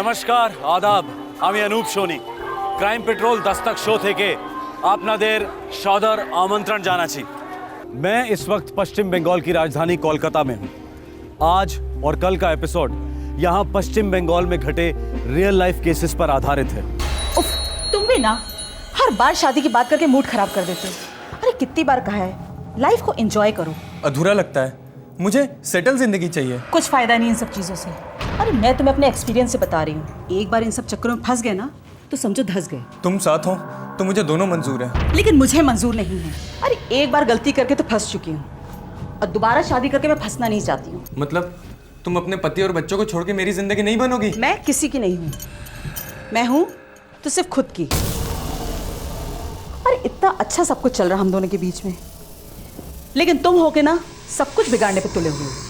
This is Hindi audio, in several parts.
নমস্কার আদাব, আমি Anup Sony. Crime petrol Dastak show থেকে আপনাদের সদর আমন্ত্রণ জানাচ্ছি। मैं इस वक्त पश्चिम बंगाल की राजधानी कोलकाता में हूँ। आज और कल का एपिसोड यहाँ पश्चिम बंगाल में घटे रियल लाइफ केसेस पर आधारित है। उफ, तुम भी ना हर बार शादी की बात करके मूड खराब कर देते हो। अरे कितनी बार कहा है लाइफ को एंजॉय करो। अधूरा लगता है, मुझे सेटल जिंदगी चाहिए। कुछ फायदा नहीं इन सब चीजों से। अरे मैं तुम्हें अपने एक्सपीरियंस से बता रही हूँ, एक बार इन सब चक्करों में फंस गए ना तो समझो धंस गए। तुम साथ हो तो मुझे दोनों मंजूर है। लेकिन मुझे मंजूर नहीं है। अरे एक बार गलती करके तो फंस चुकी हूँ और दोबारा शादी करके मैं फंसना नहीं चाहती हूँ। मतलब तुम अपने पति और बच्चों को छोड़ के मेरी जिंदगी नहीं बनोगी? मैं किसी की नहीं हूँ, मैं हूँ तो सिर्फ खुद की। अरे इतना अच्छा सब कुछ चल रहा हम दोनों के बीच में, लेकिन तुम होके ना सब कुछ बिगाड़ने पे तुले हुए हो।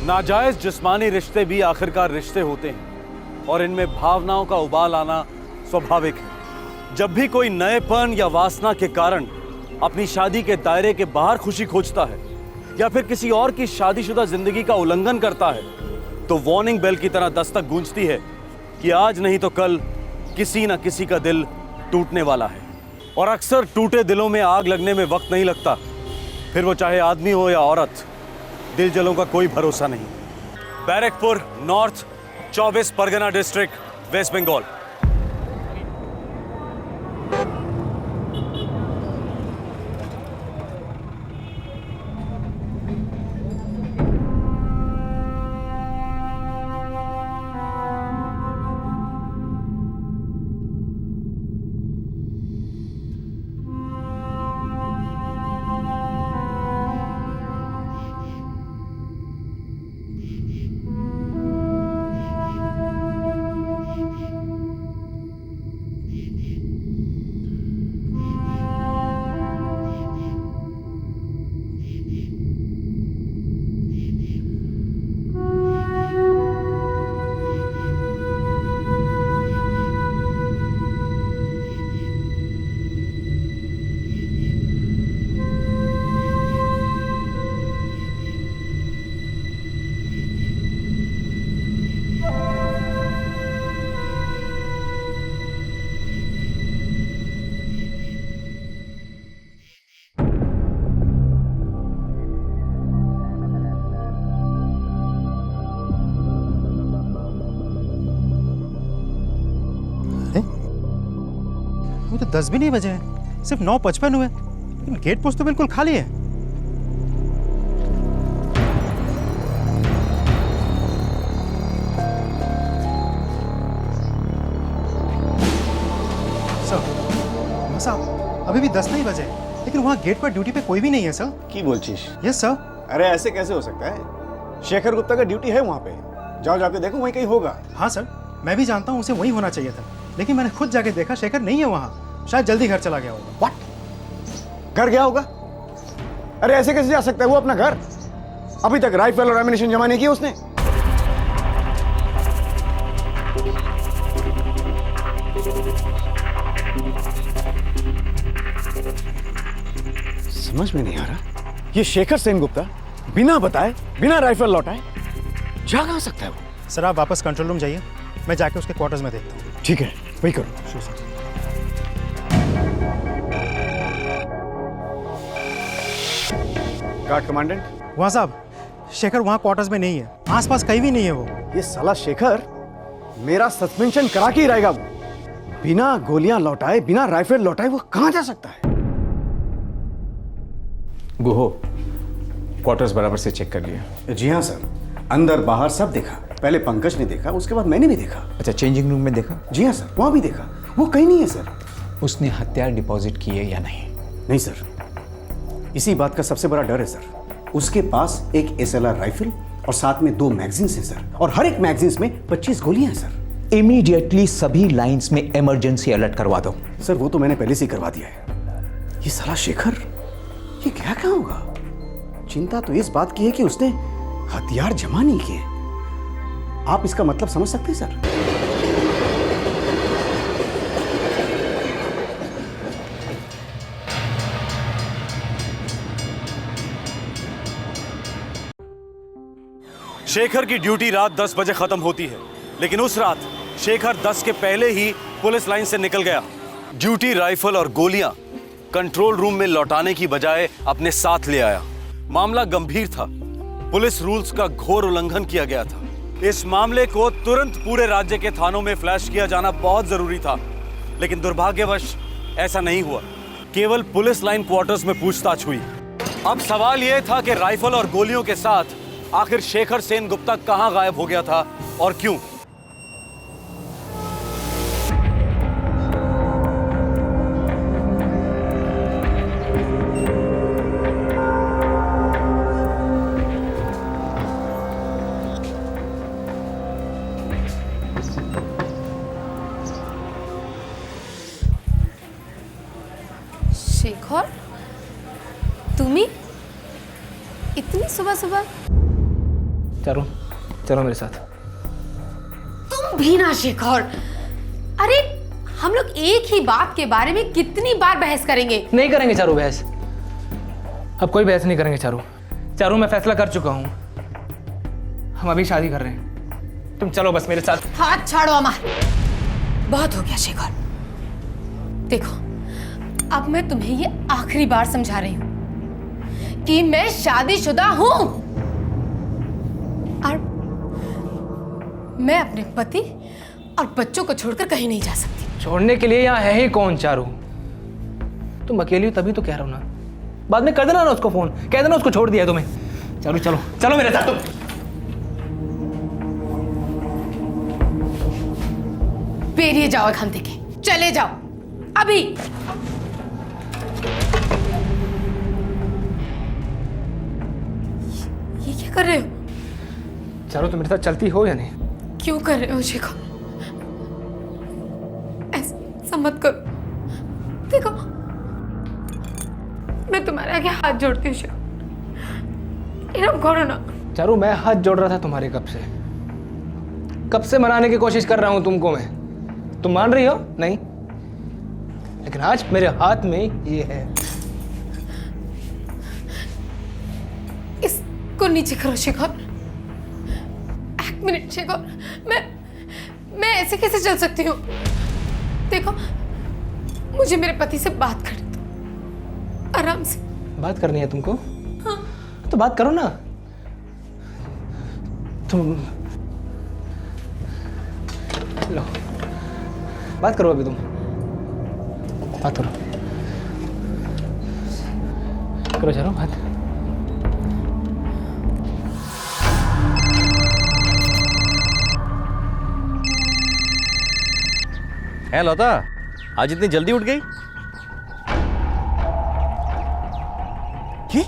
नाजायज जिस्मानी रिश्ते भी आखिरकार रिश्ते होते हैं और इनमें भावनाओं का उबाल आना स्वाभाविक है। जब भी कोई नएपन या वासना के कारण अपनी शादी के दायरे के बाहर खुशी खोजता है या फिर किसी और की शादीशुदा जिंदगी का उल्लंघन करता है तो वार्निंग बेल की तरह दस्तक गूंजती है कि आज नहीं तो कल किसी न किसी का दिल टूटने वाला है। और अक्सर टूटे दिलों में आग लगने में वक्त नहीं लगता, फिर वो चाहे आदमी हो या औरत, दिल जलों का कोई भरोसा नहीं। Barrackpore, north 24 Parganas district, west Bengal. वो तो 10 भी नहीं बजे हैं, सिर्फ 9:55 हुए, लेकिन गेट पोस्ट तो बिल्कुल खाली है। सर, साहब अभी भी 10 नहीं बजे, लेकिन वहाँ गेट पर ड्यूटी पे कोई भी नहीं है सर। की बोलचिश? Yes sir. अरे ऐसे कैसे हो सकता है? शेखर गुप्ता का ड्यूटी है वहाँ पे, जाओ जाके देखो वहीं कहीं होगा। हाँ सर, मैं भी जानता हूँ उसे वहीं होना चाहिए था, लेकिन मैंने खुद जाके देखा शेखर नहीं है वहाँ, शायद जल्दी घर चला गया होगा। व्हाट? घर गया होगा? अरे ऐसे कैसे जा सकता है वो अपना घर? अभी तक राइफल और एमिनेशन जमा नहीं किया उसने। समझ में नहीं आ रहा, ये शेखर सेनगुप्ता बिना बताए, बिना राइफल लौटाए जा कहां सकता है वो? सर आप वापस कंट्रोल रूम जाइए, मैं जाके उसके क्वार्टर्स में देखता हूँ। ठीक है, वही करो। Guard commandant. वहाँ साहब, शेखर वहाँ क्वार्टर्स में नहीं है, आसपास कहीं भी नहीं है वो। ये साला शेखर मेरा सस्पेंशन करा के ही रहेगा। वो बिना गोलियां लौटाए, बिना राइफल लौटाए वो कहां जा सकता है? गुहो, क्वार्टर्स बराबर से चेक कर लिया? जी हाँ सर, अंदर बाहर सब देखा। पहले पंकज ने देखा, उसके बाद मैंने भी देखा। अच्छा, चेंजिंग रूम में देखा? जी हाँ सर, वहां भी देखा, वो कहीं नहीं है सर। उसने हथियार डिपॉजिट किए या नहीं? नहीं सर, इसी बात का सबसे बड़ा डर है सर। उसके पास एक SLR राइफल और साथ में 2 मैगजीन्स हैं सर, और हर एक मैगजीन्स में 25 गोलियां हैं सर। इमीडिएटली सभी लाइंस में इमरजेंसी अलर्ट करवा दो। सर वो तो मैंने पहले से ही करवा दिया है। ये साला शेखर ये क्या कहाँ होगा? चिंता तो इस बात की है कि उसने हथियार जमा नहीं किए। आप इसका मतलब समझ सकते हैं सर? शेखर की ड्यूटी रात 10 बजे खत्म होती है, लेकिन उस रात शेखर 10 के पहले ही पुलिस लाइन से निकल गया। ड्यूटी राइफल और गोलियां कंट्रोल रूम में लौटाने की बजाय अपने साथ ले आया। मामला गंभीर था, पुलिस रूल्स का घोर उल्लंघन किया गया था। इस मामले को तुरंत पूरे राज्य के थानों में फ्लैश किया जाना बहुत जरूरी था, लेकिन दुर्भाग्यवश ऐसा नहीं हुआ। केवल पुलिस लाइन क्वार्टर्स में पूछताछ हुई। अब सवाल यह था कि राइफल और गोलियों के साथ आखिर शेखर सेन गुप्ता कहां गायब हो गया था और क्यों। शेखर, तुम्ही इतनी सुबह सुबह? चलो चलो मेरे साथ। तुम भी ना शेखर। अरे हम लोग एक ही बात के बारे में कितनी बार बहस करेंगे? नहीं करेंगे चारू बहस, अब कोई बहस नहीं करेंगे चारू। चारू मैं फैसला कर चुका हूँ, हम अभी शादी कर रहे हैं। तुम चलो बस मेरे साथ। हाथ छाड़ो अमर, बहुत हो गया शेखर। देखो अब मैं तुम्हें ये आखिरी बार समझा रही हूं कि मैं शादीशुदा हूं और मैं अपने पति और बच्चों को छोड़कर कहीं नहीं जा सकती। छोड़ने के लिए यहाँ है ही कौन चारू? तुम अकेली हो तभी तो कह रहा हूं ना। बाद में कर देना ना उसको फोन, कह देना उसको छोड़ दिया तुम्हें। चारू चलो चलो मेरे साथ। तुम बेरिए जाओ एखान থেকে, चले जाओ अभी। ये क्या कर रहे हो? चारू तुम मेरे साथ चलती हो या नहीं? क्यों कर रहे हो शेखर? ऐसा मत करो। देखो मैं तुम्हारे आगे हाथ जोड़ती हूँ शेखर, इरम करो ना। चारू मैं हाथ जोड़ रहा था तुम्हारे कब से मनाने की कोशिश कर रहा हूं तुमको मैं। तुम मान रही हो? नहीं, लेकिन आज मेरे हाथ में ये है। इसको नीचे करो शेखर। एक मिनट शेखर, मैं ऐसे कैसे चल सकती हूँ? देखो मुझे मेरे पति से बात करनी दो, आराम से। बात करनी है तुमको? हाँ। तो बात करो ना तुम। लो बात करो, अभी तुम बात करो। करो चलो बात। है लता, आज इतनी जल्दी उठ गई? কি?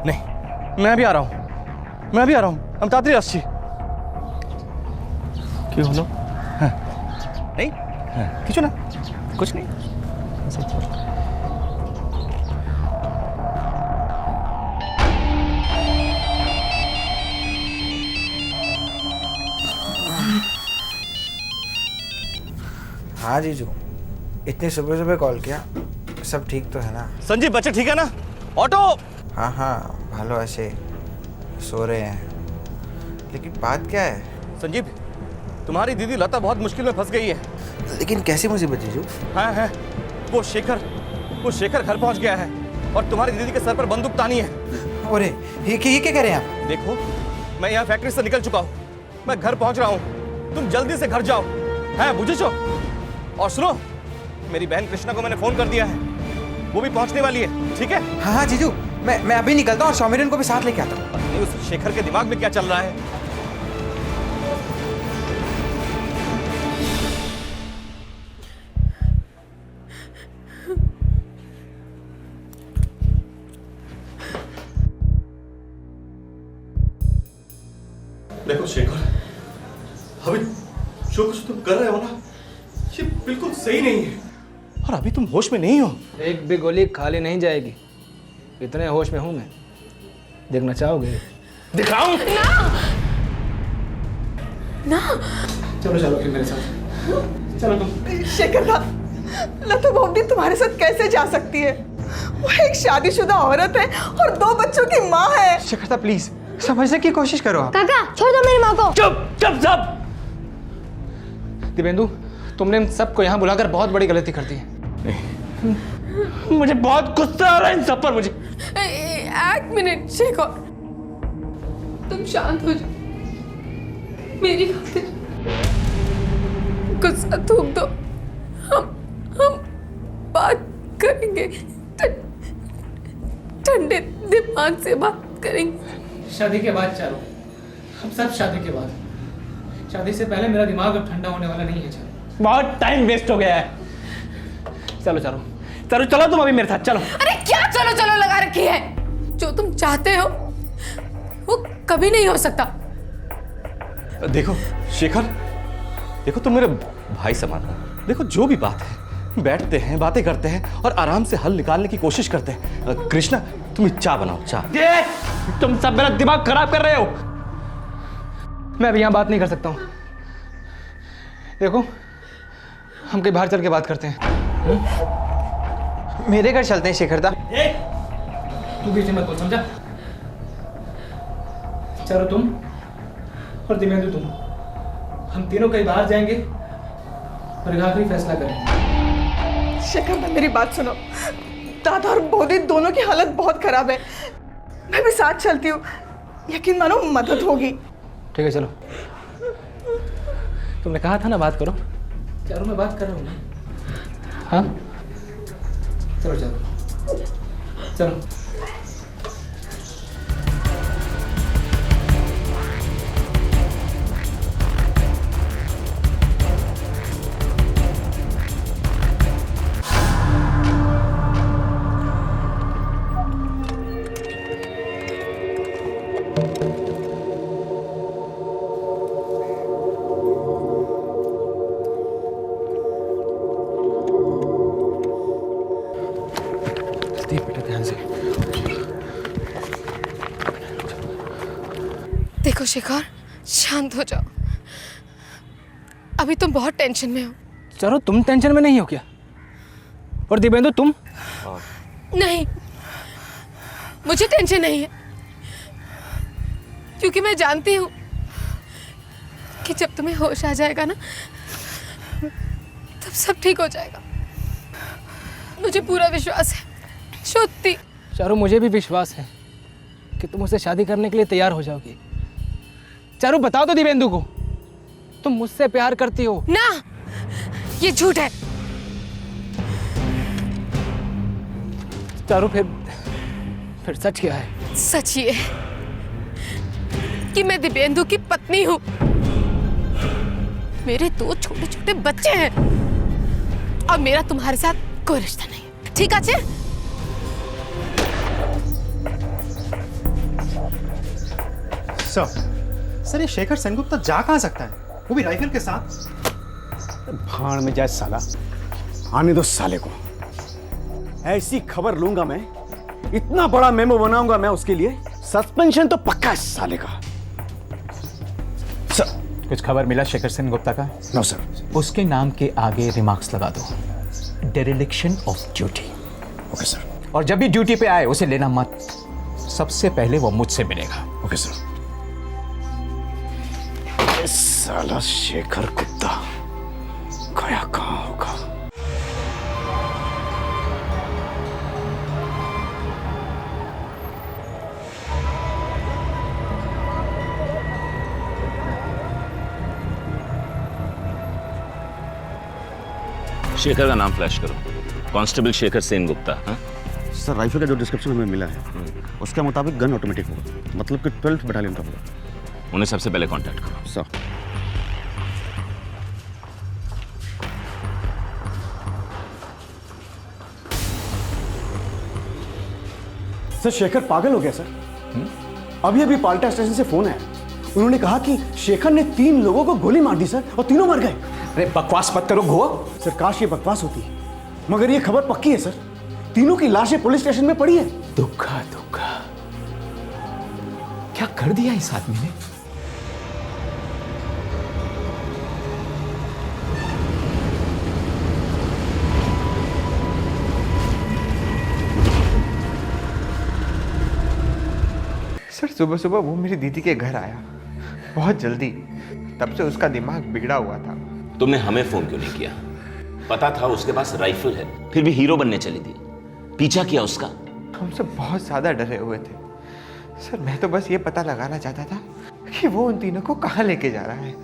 नहीं, मैं अभी आ रहा हूँ, हम तातरी আসছি। কি হলো? नहीं, কিছু না, कुछ नहीं। हाँ जीजू, इतनी सुबह सुबह कॉल किया, सब ठीक तो है ना? संजीव बच्चे ठीक है ना? ऑटो। हाँ हाँ भालो ऐसे सो रहे हैं, लेकिन बात क्या है? संजीव, तुम्हारी दीदी लता बहुत मुश्किल में फंस गई है। लेकिन कैसी मुसीबत जीजू? हाँ है, वो शेखर घर पहुंच गया है और तुम्हारी दीदी के सर पर बंदूक तानी है। अरे ये क्या कह रहे हैं आप? देखो मैं यहाँ फैक्ट्री से निकल चुका हूँ, मैं घर पहुंच रहा हूँ, तुम जल्दी से घर जाओ। है बुझे? और सुनो, मेरी बहन कृष्णा को मैंने फोन कर दिया है, वो भी पहुंचने वाली है, ठीक है? हाँ हाँ जीजू, मैं अभी निकलता हूँ और सौमिरन को भी साथ लेके आता हूँ। पता नहीं उस शेखर के दिमाग में क्या चल रहा है। देखो शेखर, अभी जो कुछ तुम कर रहे हो ना, ये बिल्कुल सही नहीं है और अभी तुम होश में नहीं हो। एक भी गोली खाली नहीं जाएगी, इतने होश में हूं मैं। देखना चाहोगे? दिखाऊं? ना चलो चलो फिर मेरे साथ। चलो तुम। शेखर दा, लता बॉबी तुम्हारे साथ कैसे जा सकती है? वो एक शादीशुदा औरत है और 2 बच्चों की माँ है। शिखरता प्लीज समझने की कोशिश करो आप। काका छोड़ दो मेरी माँ को। चुप चुप सब। दिव्येंदु, तुमने इन सबको यहाँ बुलाकर बहुत बड़ी गलती कर दी है। मुझे बहुत गुस्सा आ रहा है इन सब पर मुझे। एक मिनट शेखर, तुम शांत हो जाओ, मेरी खातिर गुस्सा थूक दो। हम बात करेंगे, ठंडे दिमाग से बात करेंगे। शादी के बाद चारों, हम सब शादी के बाद। शादी से पहले मेरा दिमाग अब ठंडा होने वाला नहीं है चारों। बहुत टाइम वेस्ट हो गया है। चलो चारों, चलो चलो तुम अभी मेरे साथ चलो। अरे क्या चलो चलो लगा रखी है? जो तुम चाहते हो वो कभी नहीं हो सकता। देखो शेखर, देखो तुम मेरे भाई समान हो। देखो जो भी बात है बैठते हैं, बातें करते हैं और आराम से हल निकालने की कोशिश करते हैं। कृष्णा तुम चाय बनाओ, चाय। तुम सब मेरा दिमाग खराब कर रहे हो। मैं अभी यहाँ बात नहीं कर सकता हूँ। देखो, हम कहीं बाहर चल के बात करते हैं। मेरे घर चलते हैं शेखरदा। तू बीच में मत बोल, समझा? चलो तुम और दिव्येंदु तुम, हम तीनों कहीं बाहर जाएंगे और एक आखिरी फैसला करेंगे। शेखर, मेरी बात सुनो। दादा और बोधी दोनों की हालत बहुत खराब है। मैं भी साथ चलती हूँ, यकीन मानो मदद होगी। ठीक है चलो। तुमने कहा था ना बात करो। चारों मैं बात कर रहा हूँ ना। हाँ चलो चलो चलो। बेटा ध्यान से। देखो शेखर, शांत हो जाओ। अभी तुम बहुत टेंशन में हो। चलो तुम टेंशन में नहीं हो क्या? और दिव्येंदु तुम? नहीं, मुझे टेंशन नहीं है, क्योंकि मैं जानती हूँ कि जब तुम्हें होश आ जाएगा ना, तब सब ठीक हो जाएगा। मुझे पूरा विश्वास है। सच्ची। चारू, मुझे भी विश्वास है कि तुम उससे शादी करने के लिए तैयार हो जाओगी। चारू बताओ तो दिव्येंदु को, तुम मुझसे प्यार करती हो ना? ये झूठ है। चारू फिर सच क्या है? सच ये है कि मैं दिव्येंदु की पत्नी हूँ। मेरे 2 छोटे छोटे बच्चे हैं और मेरा तुम्हारे साथ कोई रिश्ता नहीं। ठीक है? सर ये शेखर सेनगुप्ता जा कहाँ सकता है, वो भी राइफल के साथ? भाड़ में जाए साला, आने दो साले को। ऐसी खबर लूंगा मैं, इतना बड़ा मेमो बनाऊंगा मैं उसके लिए, सस्पेंशन तो पक्का है साले का। सर कुछ खबर मिला शेखर सेनगुप्ता का? No sir. उसके नाम के आगे रिमार्क्स लगा दो, dereliction of duty. Okay sir. और जब भी ड्यूटी पे आए उसे लेना मत, सबसे पहले वो मुझसे मिलेगा। Okay sir. साला शेखर कुत्ता गया कहाँ होगा? शेखर का नाम फ्लैश करो। कांस्टेबल शेखर सेनगुप्ता। हाँ सर, राइफल का जो डिस्क्रिप्शन हमें मिला है उसके मुताबिक गन ऑटोमेटिक होगा, मतलब कि 12th बटालियन का होगा। उन्हें सबसे पहले कांटेक्ट करो। सर। सर शेखर पागल हो गया सर। अभी अभी पाल्टा स्टेशन से फोन आया, उन्होंने कहा कि शेखर ने 3 लोगों को गोली मार दी सर, और तीनों मर गए। अरे बकवास मत करो घुआ। सर काश ये बकवास होती, मगर ये खबर पक्की है सर। तीनों की लाशें पुलिस स्टेशन में पड़ी है। दुखा दुखा, क्या कर दिया इस आदमी ने? सर सुबह सुबह वो मेरी दीदी के घर आया बहुत जल्दी, तब से उसका दिमाग बिगड़ा हुआ था। तुमने हमें फोन क्यों नहीं किया? पता था उसके पास राइफल है, फिर भी हीरो बनने चली थी। पीछा किया उसका? हम सब बहुत ज़्यादा डरे हुए थे सर। मैं तो बस ये पता लगाना चाहता था कि वो उन तीनों को कहाँ लेके जा रहा है,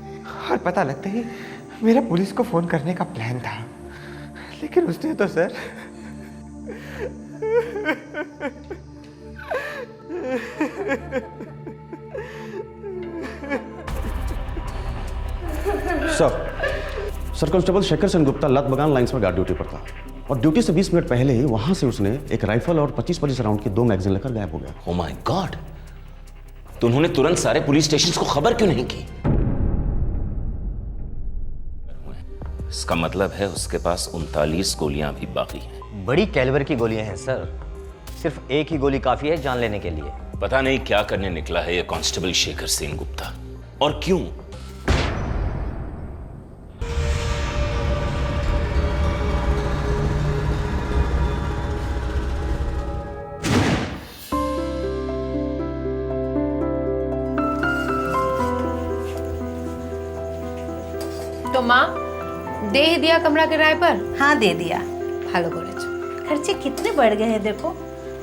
और पता लगते ही मेरा पुलिस को फ़ोन करने का प्लान था, लेकिन उसने तो sir sir constable Shekhar Sen Gupta Latbagan lines में गार्ड ड्यूटी पर था और ड्यूटी से 20 मिनट पहले ही वहां से उसने एक राइफल और 25 राउंड की 2 मैगजीन लेकर गायब हो गया। Oh my God! तो उन्होंने तुरंत सारे पुलिस स्टेशंस को खबर क्यों नहीं की? इसका मतलब है उसके पास 39 गोलियां अभी बाकी हैं। बड़ी कैलिबर की गोलियां हैं सर, सिर्फ एक ही गोली काफी है जान लेने के लिए। पता नहीं क्या करने निकला है ये कांस्टेबल शेखर सेन गुप्ता, और क्यों? तो माँ दे ही दिया कमरा किराए पर? हाँ दे दिया। ভালো করেছো। खर्चे कितने बढ़ गए हैं देखो,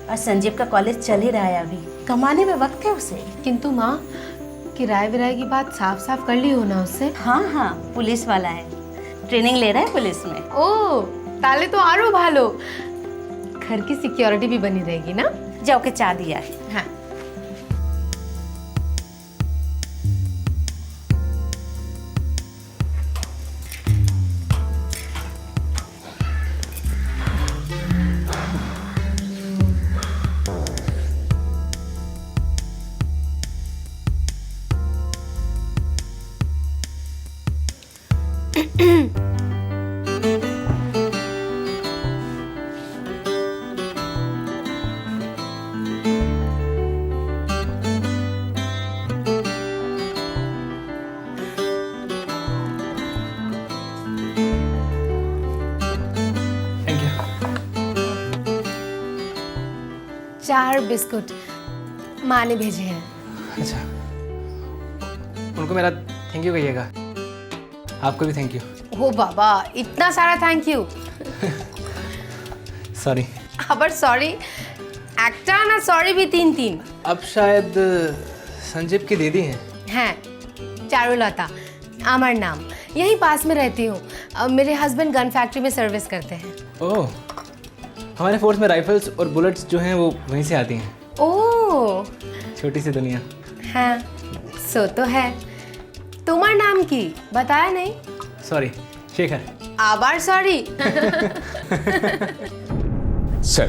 और संजीव का कॉलेज चल ही रहा है अभी, कमाने में वक्त है उसे। किंतु माँ किराए विराए की बात साफ साफ कर ली हो ना उससे? हाँ हाँ पुलिस वाला है, ट्रेनिंग ले रहा है पुलिस में। ओ ताले तो आरो भालो, घर की सिक्योरिटी भी बनी रहेगी ना। जाओ के चाह दिया है। हाँ थैंक यू। 4 बिस्कुट माँ ने भेजे हैं। अच्छा, उनको मेरा थैंक यू कहिएगा। आपको भी थैंक यू। ओ बाबा इतना सारा थैंक यू। सॉरी। আবার সরি একটা না সরি भी 3-3। अब शायद संजीव की दीदी हैं। हैं चारुलता আমার नाम, यहीं पास में रहती हूँ। मेरे हस्बैंड गन फैक्ट्री में सर्विस करते हैं। ओह, हमारे फोर्स में राइफल्स और बुलेट्स जो हैं वो वहीं से आती हैं। ओह छोटी सी दुनिया। हाँ सो तो है। तुम्हारा नाम की बताया नहीं? सॉरी शेखर। आबार सॉरी। सर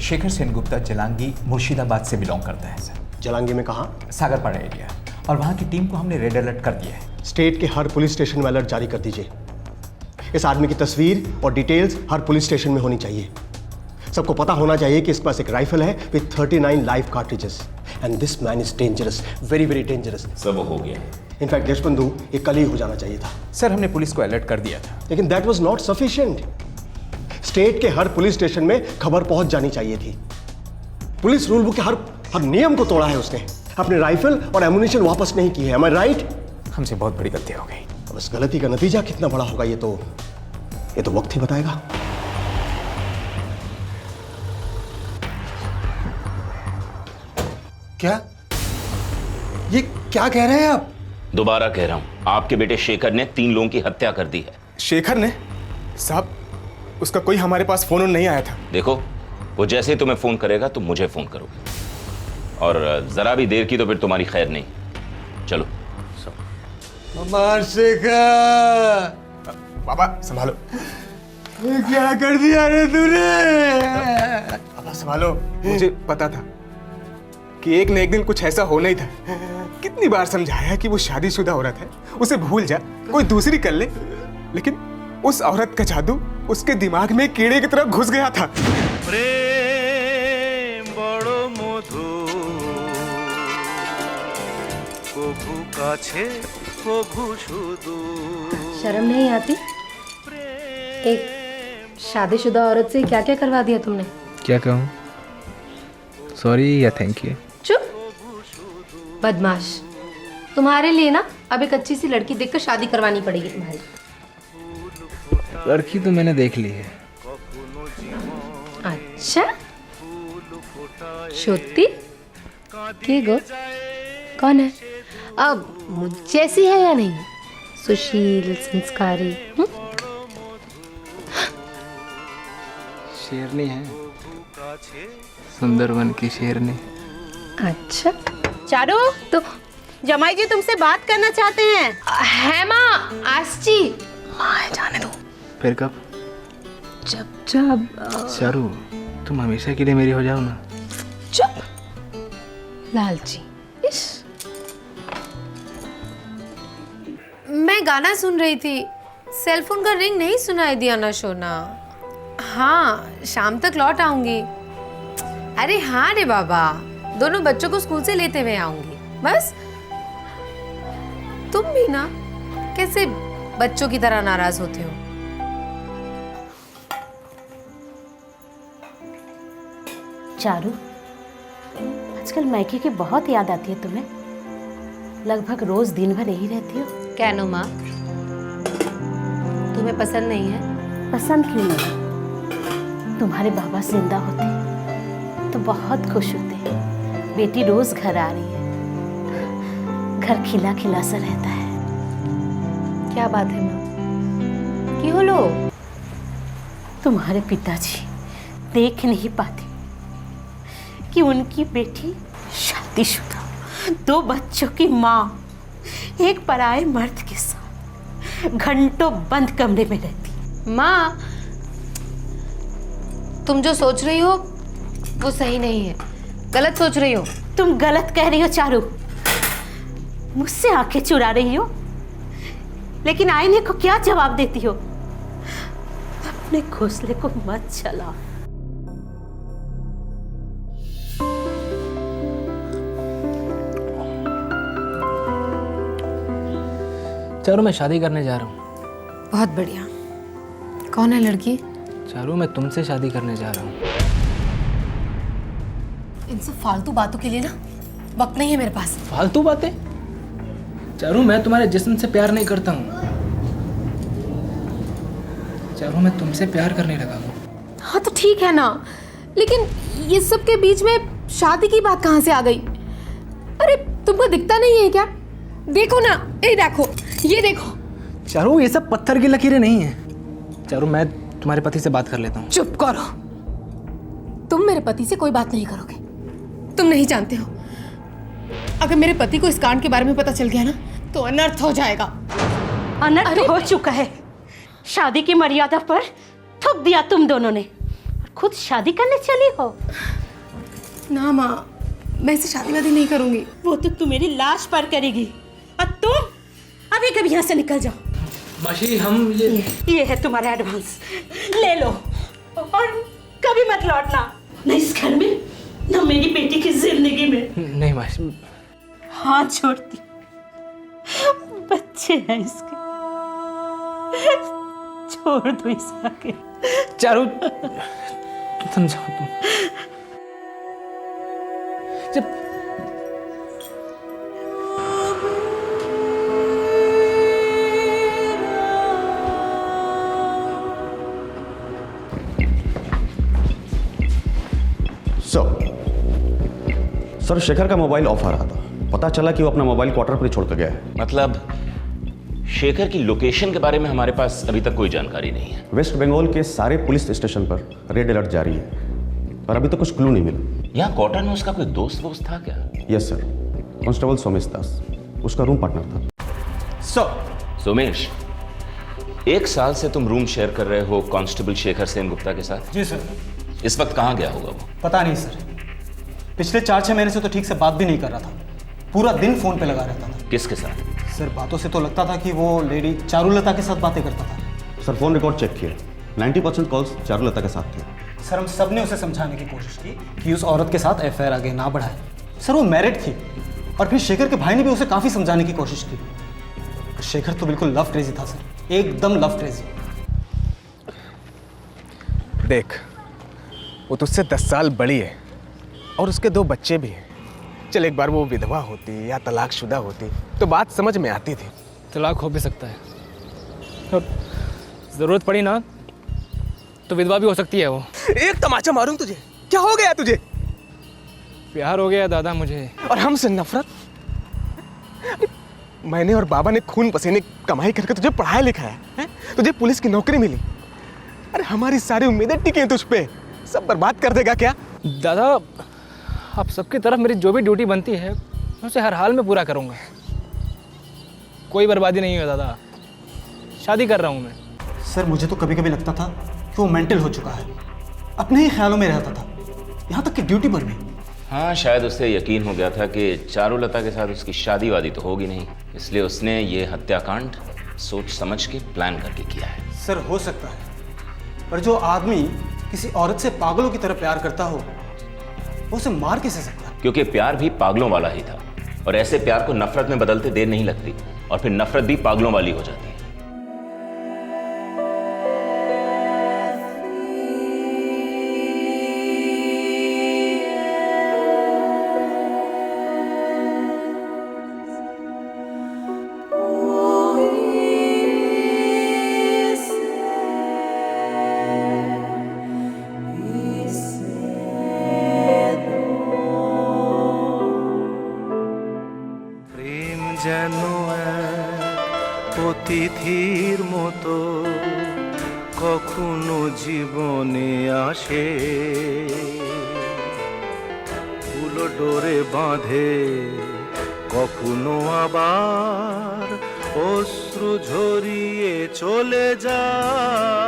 शेखर सेन गुप्ता जलांगी मुर्शिदाबाद से बिलोंग करता है सर। जलांगी में कहाँ? सागरपाड़ा एरिया, और वहाँ की टीम को हमने रेड अलर्ट कर दिया है। स्टेट के हर पुलिस स्टेशन में अलर्ट जारी कर दीजिए। इस आदमी की तस्वीर और डिटेल्स हर पुलिस स्टेशन में होनी चाहिए। सबको पता होना चाहिए कि इसके पास एक राइफल है with 39 live cartridges and this man is dangerous, very very dangerous. सब हो गया। इनफैक्ट देशबंधु ये कल ही हो जाना चाहिए था। सर हमने पुलिस को अलर्ट कर दिया था, लेकिन that was not sufficient. State के हर पुलिस स्टेशन में खबर पहुंच जानी चाहिए थी। पुलिस रूल बुक के हर नियम को तोड़ा है उसने। अपने राइफल और एमुनिशन वापस नहीं की है। एम आई राइट? हमसे बहुत बड़ी गलती हो गई। अब इस गलती का नतीजा कितना बड़ा होगा ये तो वक्त ही बताएगा। क्या? ये क्या कह रहे हैं आप? दोबारा कह रहा हूं, आपके बेटे शेखर ने 3 लोगों की हत्या कर दी है। शेखर ने? साहब उसका कोई हमारे पास फोन नहीं आया था। देखो वो जैसे ही तुम्हें फोन करेगा तुम मुझे फोन करोगे, और जरा भी देर की तो फिर तुम्हारी खैर नहीं। चलो। हमार शेखर। बाबा संभालो। क्या कर दिया रे तूने? बाबा संभालो। मुझे पता था कि एक न एक दिन कुछ ऐसा होना ही था। कितनी बार समझाया कि वो शादीशुदा औरत है, उसे भूल जा, कोई दूसरी कर ले, लेकिन उस औरत का जादू उसके दिमाग में कीड़े की तरह घुस गया था। प्रेम बड़ो मधु कभू काछे कभू शुदू। शर्म नहीं आती? एक शादीशुदा औरत से क्या क्या करवा दिया तुमने? क्या कहूँ, सॉरी या थैंक यू? चुप बदमाश। तुम्हारे लिए ना अब एक अच्छी सी लड़की देखकर शादी करवानी पड़ेगी तुम्हारी। लड़की तो मैंने देख ली है। अच्छा সত্যি के गो कौन है? अब मुझ जैसी है या नहीं? सुशील संस्कारी शेरनी है, सुंदरवन की शेरनी। अच्छा चारू तो जमाई जी तुमसे बात करना चाहते हैं। है माँ आज जी। माँ जाने दो। फिर कब? जब चारू तुम हमेशा के लिए मेरी हो जाओ ना। चुप लालची। मैं गाना सुन रही थी, सेलफोन का रिंग नहीं सुनाई दिया ना सोना। हाँ शाम तक लौट आऊंगी। अरे हाँ रे बाबा, दोनों बच्चों को स्कूल से लेते हुए आऊंगी बस। तुम भी ना कैसे बच्चों की तरह नाराज होते हो। चारू आजकल मायके की बहुत याद आती है तुम्हें। लगभग रोज दिन भर यही रहती हो। क्या नो माँ, तुम्हें पसंद नहीं है? पसंद क्यों नहीं? तुम्हारे बाबा जिंदा होते तो बहुत खुश होते। बेटी रोज घर आ रही है, घर खिला खिला सा रहता है। क्या बात है माँ, क्यों लो? तुम्हारे पिताजी देख नहीं पाते कि उनकी बेटी शादीशुदा 2 बच्चों की माँ एक पराये मर्द के साथ घंटों बंद कमरे में रहती। माँ तुम जो सोच रही हो वो सही नहीं है, गलत सोच रही हो। तुम गलत कह रही हो चारू। मुझसे आंखें चुरा रही हो, लेकिन आईने को क्या जवाब देती हो? अपने घोंसले को मत चलाओ। चारू मैं शादी करने जा रहा हूँ। बहुत बढ़िया। कौन है लड़की? चारू मैं तुमसे शादी करने जा रहा हूँ। इन सब फालतू बातों के लिए ना वक्त नहीं है मेरे पास। फालतू बातें? चारू मैं तुम्हारे जिस्म से प्यार नहीं करता हूँ। चारू मैं तुमसे प्यार करने लगा हूँ। हाँ तो ठीक है ना, लेकिन ये सब के बीच में शादी की बात कहाँ से आ गई? अरे तुमको दिखता नहीं है क्या? देखो ना, ये देखो, ये देखो। चारू ये सब पत्थर की लकीरें नहीं है। चारू मैं तुम्हारे पति से बात कर लेता हूँ। चुप करो, तुम मेरे पति से कोई बात नहीं करोगे। तुम नहीं जानते हो, अगर मेरे पति को इस कांड के बारे में पता चल गया ना तो अनर्थ हो जाएगा। अनर्थ हो चुका है। शादी की मर्यादा पर थूक दिया तुम दोनों ने, खुद शादी करने चली हो। ना माँ, मैं इसे शादी वादी नहीं करूंगी। वो तो तू मेरी लाश पर करेगी, और तुम अभी कभी यहाँ से निकल जाओ। माशी हम ये है तुम्हारा एडवांस, ले लो और कभी मत लौटना, न इस घर में न मेरी बेटी की जिंदगी में। नहीं माशी। हाथ छोड़ती, बच्चे हैं इसके, छोड़ दो इसका के। चारू समझाओ तुम। जब सर शेखर का मोबाइल ऑफ आ रहा था, पता चला कि वो अपना मोबाइल क्वार्टर पर छोड़ कर गया है। मतलब शेखर की लोकेशन के बारे में हमारे पास अभी तक कोई जानकारी नहीं है। वेस्ट बंगाल के सारे पुलिस स्टेशन पर रेड अलर्ट जारी है, पर अभी तो कुछ क्लू नहीं मिला। यहाँ क्वार्टर में उसका कोई दोस्त था क्या? यस सर, कांस्टेबल सोमेश दास, उसका रूम पार्टनर था। सोमेश, 1 साल से तुम रूम शेयर कर रहे हो कांस्टेबल शेखर सेनगुप्ता के साथ? जी सर। इस वक्त कहाँ गया होगा वो? पता नहीं सर, पिछले 4-6 महीने से तो ठीक से बात भी नहीं कर रहा था, पूरा दिन फोन पे लगा रहता था। किसके साथ? सर बातों से तो लगता था कि वो लेडी चारुलता के साथ बातें करता था। सर फोन रिकॉर्ड चेक किया, 90% कॉल्स चारुलता के साथ थे। सर हम सब ने उसे समझाने की कोशिश की कि उस औरत के साथ एफआईआर आगे ना बढ़ाए। सर वो मैरिड थी, और फिर शेखर के भाई ने भी उसे काफ़ी समझाने की कोशिश की। शेखर तो बिल्कुल लव क्रेजी था सर, एकदम लव क्रेजी। देख, वो तुझसे 10 साल बड़ी है और उसके 2 बच्चे भी हैं। चल एक बार वो विधवा होती या तलाकशुदा होती तो बात समझ में आती थी। तलाक हो भी सकता है, और जरूरत पड़ी ना तो विधवा भी हो सकती है वो। एक तमाचा मारूं तुझे, क्या हो गया तुझे? प्यार हो गया दादा मुझे। और हमसे नफरत? मैंने और बाबा ने खून पसीने कमाई करके तुझे पढ़ाया लिखाया है, तुझे पुलिस की नौकरी मिली। अरे हमारी सारी उम्मीदें टिकी हैं तुझ पे, सब बर्बाद कर देगा क्या? दादा आप सबकी तरफ मेरी जो भी ड्यूटी बनती है मैं उसे हर हाल में पूरा करूँगा। कोई बर्बादी नहीं है दादा, शादी कर रहा हूँ मैं। सर मुझे तो कभी कभी लगता था कि वो मेंटल हो चुका है, अपने ही ख्यालों में रहता था, यहाँ तक कि ड्यूटी पर भी। हाँ, शायद उसे यकीन हो गया था कि चारुलता के साथ उसकी शादी वादी तो होगी नहीं, इसलिए उसने ये हत्याकांड सोच समझ के प्लान करके किया है। सर हो सकता है, पर जो आदमी किसी औरत से पागलों की तरह प्यार करता हो वो उसे मार कैसे सकता है? क्योंकि प्यार भी पागलों वाला ही था, और ऐसे प्यार को नफरत में बदलते देर नहीं लगती, और फिर नफरत भी पागलों वाली हो जाती है। যেন এক অতিথির মতো কখনো জীবনে আসে, ফুলো ডোরে বাঁধে কখনো আবার অশ্রু ঝরিয়ে চলে যায়।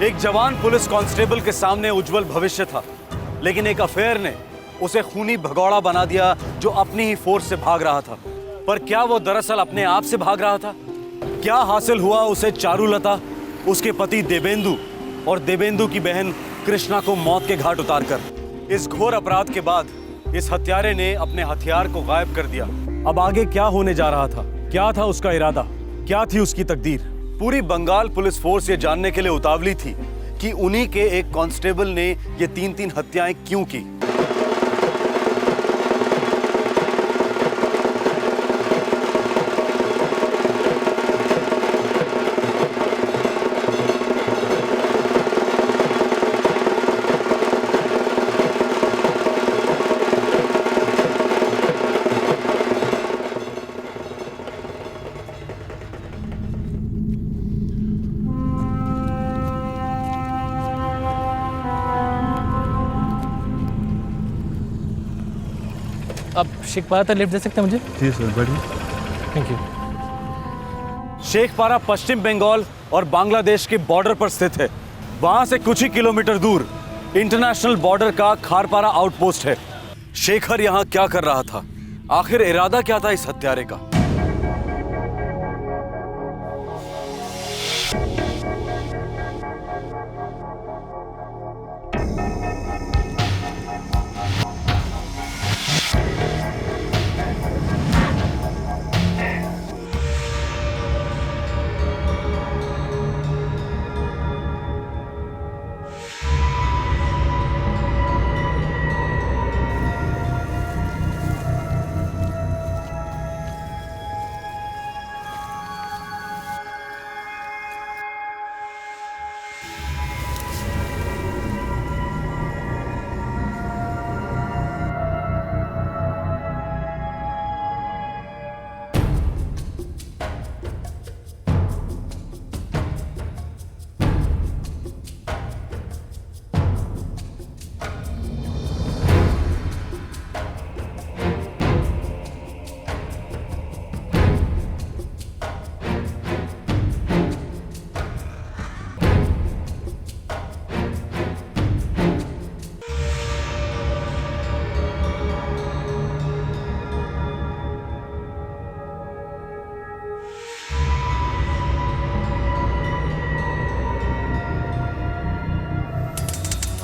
एक जवान पुलिस कांस्टेबल के सामने उज्जवल भविष्य था, लेकिन एक अफेयर ने उसे खूनी भगौड़ा बना दिया जो अपनी ही फोर्स से भाग रहा था। पर क्या वो दरअसल अपने आप से भाग रहा था? क्या हासिल हुआ उसे चारुलता, उसके पति देवेंदु और देवेंदु की बहन कृष्णा को मौत के घाट उतारकर? इस घोर अपराध के बाद इस हत्यारे ने अपने हथियार को गायब कर दिया। अब आगे क्या होने जा रहा था? क्या था उसका इरादा? क्या थी उसकी तकदीर? पूरी बंगाल पुलिस फोर्स ये जानने के लिए उतावली थी कि उन्हीं के एक कांस्टेबल ने ये 3-3 हत्याएं क्यों की। आप शेखपारा तक लिफ्ट दे सकते हैं मुझे? जी सर, बढ़िया, थैंक यू। शेखपारा पश्चिम बंगाल और बांग्लादेश के बॉर्डर पर स्थित है। वहां से कुछ ही किलोमीटर दूर इंटरनेशनल बॉर्डर का खारपारा आउटपोस्ट है। शेखर यहां क्या कर रहा था? आखिर इरादा क्या था इस हत्यारे का?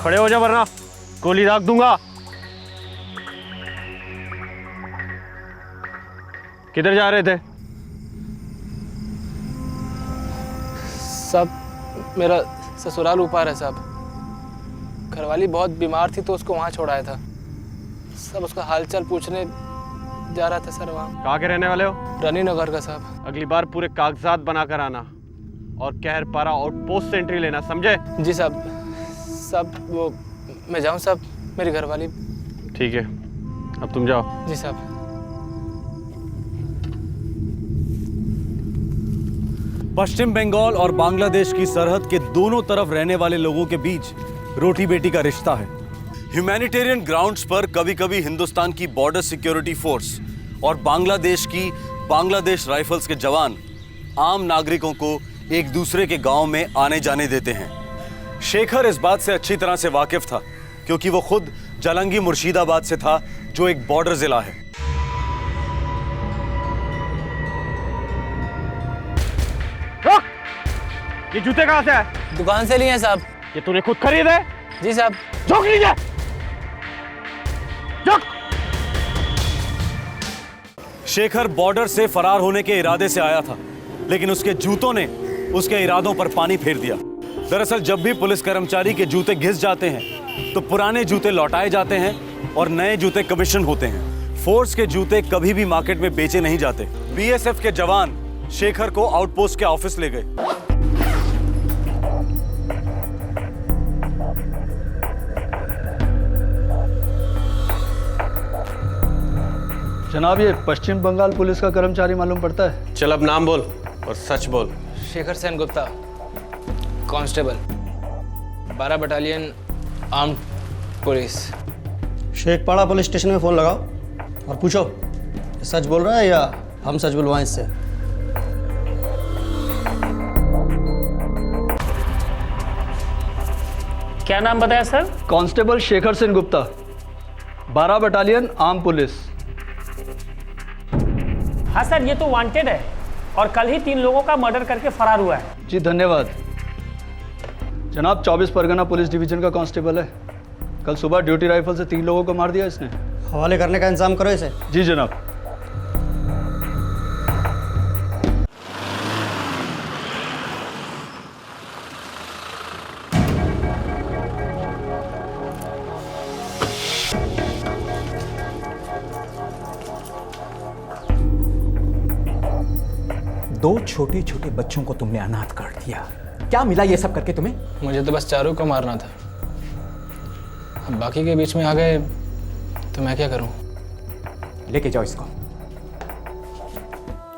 खड़े हो जा वरना गोली दाग दूंगा। किधर जा रहे थे? साहब मेरा ससुराल ऊपर है साहब। घरवाली बहुत बीमार थी तो उसको वहाँ छोड़ाया था। सब उसका हालचाल पूछने जा रहा था सर वहाँ। कहाँ के रहने वाले हो? रानी नगर का साहब। अगली बार पूरे कागजात बनाकर आना और कहरपारा आउटपोस्ट से एंट्री लेना, समझे? जी साहब। साहब वो मैं जाऊँ साहब, मेरी घरवाली। ठीक है, अब तुम जाओ। जी साहब। पश्चिम बंगाल और बांग्लादेश की सरहद के दोनों तरफ रहने वाले लोगों के बीच रोटी बेटी का रिश्ता है। ह्यूमैनिटेरियन ग्राउंड्स पर कभी कभी हिंदुस्तान की बॉर्डर सिक्योरिटी फोर्स और बांग्लादेश की बांग्लादेश राइफल्स के जवान आम नागरिकों को एक दूसरे के गांव में आने जाने देते हैं। शेखर इस बात से अच्छी तरह से वाकिफ था क्योंकि वो खुद जालंगी मुर्शिदाबाद से था, जो एक बॉर्डर जिला है। ये जूते कहाँ से है? दुकान से लिए हैं साहब। ये तूने खुद खरीदे? जी साहब। झोंक लीजिए। शेखर बॉर्डर से फरार होने के इरादे से आया था, लेकिन उसके जूतों ने उसके इरादों पर पानी फेर दिया। दरअसल जब भी पुलिस कर्मचारी के जूते घिस जाते हैं तो पुराने जूते लौटाए जाते हैं और नए जूते कमीशन होते हैं। फोर्स के जूते कभी भी मार्केट में बेचे नहीं जाते। बीएसएफ के जवान शेखर को आउटपोस्ट के ऑफिस ले गए। जनाब, ये पश्चिम बंगाल पुलिस का कर्मचारी मालूम पड़ता है। चल अब नाम बोल और सच बोल। Shekhar Sen Gupta, constable, 12 battalion armed police. Shekhpara police station में फ़ोन लगाओ और पूछो सच बोल रहा है या हम सच बुलवाएं इससे। क्या नाम बताया sir? Constable Shekhar Sen Gupta, 12 battalion arm police. हाँ सर, ये तो वांटेड है और कल ही 3 लोगों का मर्डर करके फरार हुआ है। जी धन्यवाद जनाब। 24 परगना पुलिस डिवीजन का कांस्टेबल है। कल सुबह ड्यूटी राइफल से 3 लोगों को मार दिया इसने। हवाले करने का इंतजाम करो इसे। जी जनाब। दो छोटे छोटे बच्चों को तुमने अनाथ कर दिया। क्या मिला ये सब करके तुम्हें? मुझे तो बस चारू को मारना था। अब बाकी के बीच में आ गए तो मैं क्या करूं? लेके जाओ इसको।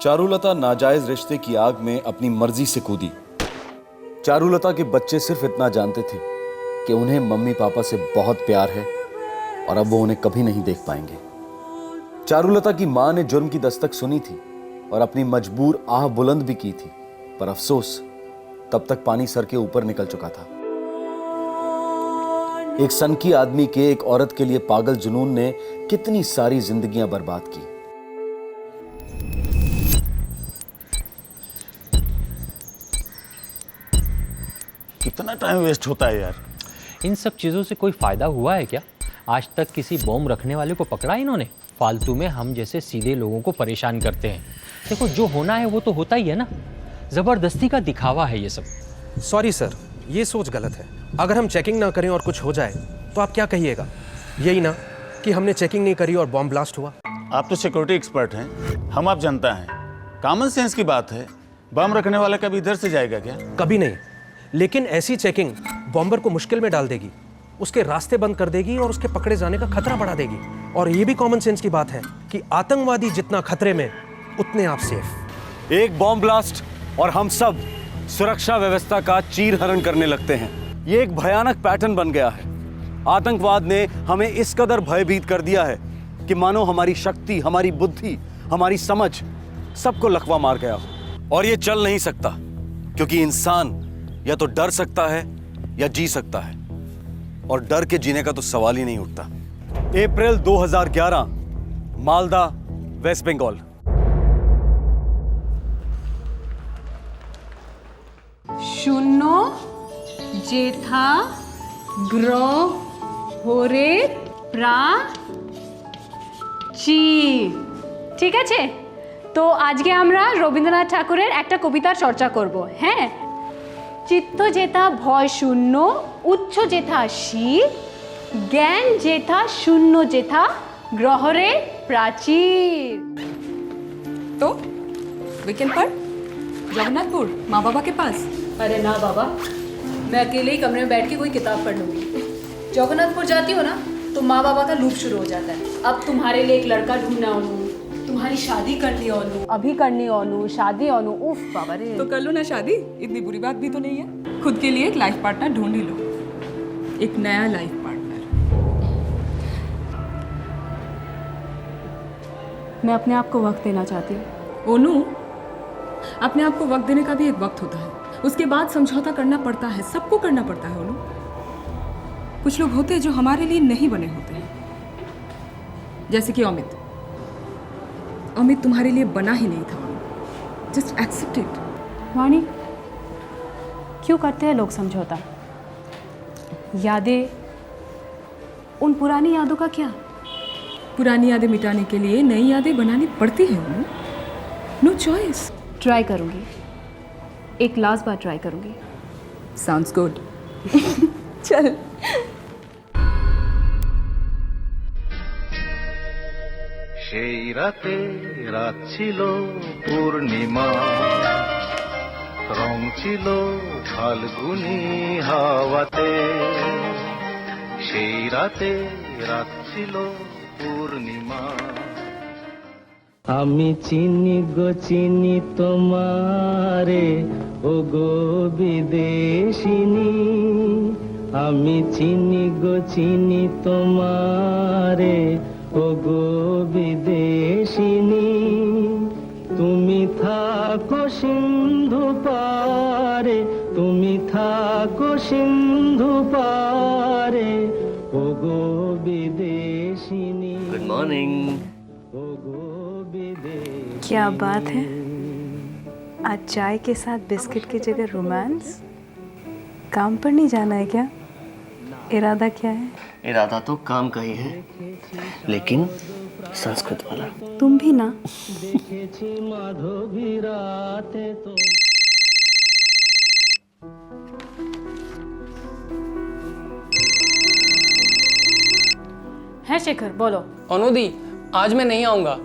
चारुलता नाजायज रिश्ते की आग में अपनी मर्जी से कूदी। चारुलता के बच्चे सिर्फ इतना जानते थे कि उन्हें मम्मी पापा से बहुत प्यार है और अब वो उन्हें कभी नहीं देख पाएंगे। चारुलता की मां ने जुर्म की दस्तक सुनी थी और अपनी मजबूर आह बुलंद भी की थी, पर अफसोस तब तक पानी सर के ऊपर निकल चुका था। एक सनकी आदमी के एक औरत के लिए पागल जुनून ने कितनी सारी जिंदगियां बर्बाद की। कितना टाइम वेस्ट होता है यार। इन सब चीज़ों से कोई फ़ायदा हुआ है क्या? आज तक किसी बॉम्ब रखने वाले को पकड़ा इन्होंने? फालतू में हम जैसे सीधे लोगों को परेशान करते हैं। देखो, जो होना है वो तो होता ही है ना। ज़बरदस्ती का दिखावा है ये सब। सॉरी सर, ये सोच गलत है। अगर हम चेकिंग ना करें और कुछ हो जाए तो आप क्या कहिएगा? यही ना कि हमने चेकिंग नहीं करी और बॉम्ब ब्लास्ट हुआ। आप तो सिक्योरिटी एक्सपर्ट हैं, हम आप जनता हैं। कॉमन सेंस की बात है। बम रखने वाला कभी इधर से जाएगा क्या? कभी नहीं, लेकिन ऐसी चेकिंग बॉम्बर को मुश्किल में डाल देगी, उसके रास्ते बंद कर देगी और उसके पकड़े जाने का खतरा बढ़ा देगी। और ये भी कॉमन सेंस की बात है कि आतंकवादी जितना खतरे में उतने आप सेफ। एक बॉम्ब ब्लास्ट और हम सब सुरक्षा व्यवस्था का चीरहरण करने लगते हैं। ये एक भयानक पैटर्न बन गया है। आतंकवाद ने हमें इस कदर भयभीत कर दिया है कि मानो हमारी शक्ति, हमारी बुद्धि, हमारी समझ सबको लकवा मार गया हो। और ये चल नहीं सकता, क्योंकि इंसान या तो डर सकता है या जी सकता है, और डर के जीने का तो सवाल ही नहीं उठता। अप्रैल 2011, मालदा, वेस्ट बंगाल। शून्य जेठा ग्रह होरे प्रा ची। ঠিক আছে, তো আজকে আমরা রবীন্দ্রনাথ ঠাকুরের একটা কবিতার চর্চা করব। হ্যাঁ, चित्तो जेथा भय शून्य उच्च जेथा शीर ज्ञान जेथा शून्य जेथा ग्रहरे प्राचीर। तो वीकेंड पर जगन्नाथपुर माँ बाबा के पास? अरे ना बाबा, मैं अकेले ही कमरे में बैठ के कोई किताब पढ़ लूंगी। जगन्नाथपुर जाती हो ना तो माँ बाबा का लूप शुरू हो जाता है। अब तुम्हारे लिए एक लड़का ढूंढना ओनू, तुम्हारी शादी करनी ओनू, अभी करनी ओनू, शादी ओनू, उफ बाबा रे। तो कर लो ना शादी, इतनी बुरी बात भी तो नहीं है। खुद के लिए एक लाइफ पार्टनर ढूंढ ही लो, एक नया लाइफ पार्टनर। मैं अपने आप को वक्त देना चाहती हूँ। ओनू, अपने आप को वक्त देने का भी एक वक्त होता है, उसके बाद समझौता करना पड़ता है, सबको करना पड़ता है। ओनू, कुछ लोग होते हैं जो हमारे लिए नहीं बने होते हैं, जैसे कि अमित। अमित तुम्हारे लिए बना ही नहीं था। Just accept it. वाणी, क्यों करते हैं लोग समझौता? यादें, उन पुरानी यादों का क्या? पुरानी यादें मिटाने के लिए नई यादें बनानी पड़ती है। No choice. ट्राई करूंगी, एक लास्ट बार ट्राई करूंगी। Sounds good. चल। সেই রাতে রাত ছিল পূর্ণিমা, রং ছিল ফাল্গুনি হাওয়াতে। সেই রাতে রাত ছিল পূর্ণিমা। আমি চিনি গো চিনি তোমারে ও গো বিদেশিনী, আমি চিনি গো চিনি তোমারে ও গো বিদেশিনী। তুমি থাকো সিন্ধু পারে, তুমি থাকো সিন্ধু পারে ও গো বিদেশিনী। Good morning. क्या बात है, आज चाय के साथ बिस्किट की जगह रोमांस। काम पर नहीं जाना है क्या? इरादा क्या है? इरादा तो काम का ही है, लेकिन संस्कृत वाला। तुम भी ना। माधवी राते तो है शेखर, बोलो। अनुदी, आज मैं नहीं आऊँगा,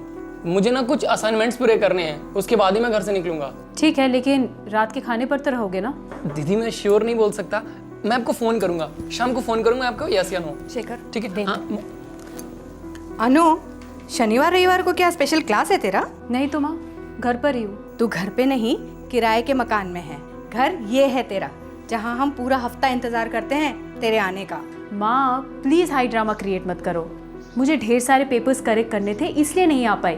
मुझे ना कुछ असाइनमेंट्स पूरे करने हैं, उसके बाद ही मैं घर से निकलूंगा। ठीक है, लेकिन रात के खाने पर तो रहोगे ना? दीदी मैं श्योर नहीं बोल सकता, मैं आपको फोन करूंगा, शाम को फोन करूंगा आपको, यस या नो। शेखर, ठीक है। हाँ, अनु, शनिवार रविवार को क्या स्पेशल क्लास है तेरा? नहीं तो माँ, घर पर ही हूँ। तू घर पे नहीं, किराए के मकान में है। घर ये है तेरा, जहाँ हम पूरा हफ्ता इंतजार करते हैं तेरे आने का। माँ प्लीज हाई ड्रामा क्रिएट मत करो, मुझे ढेर सारे पेपर्स करेक्ट करने थे इसलिए नहीं आ पाई।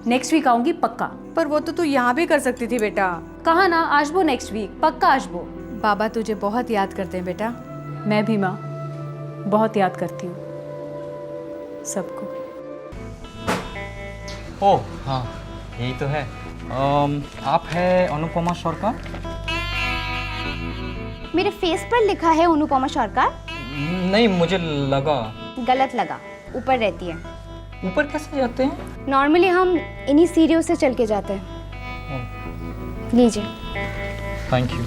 नेक्स्ट वीक आऊंगी पक्का। पर वो तो तू यहाँ भी कर सकती थी बेटा। कहा ना आशबो नेक्स्ट वीक, पक्का आशबो। बाबा तुझे बहुत याद करते हैं बेटा। मैं भी माँ बहुत याद करती हूँ सबको। ओह हाँ, यही तो है। आप है अनुपमा सरकार? मेरे फेस पर लिखा है अनुपमा सरकार। नहीं, मुझे लगा। गलत लगा, ऊपर रहती है। ऊपर कैसे जाते हैं? नॉर्मली हम इन्हीं सीढ़ियों से चल के जाते हैं। लीजिए। Thank you.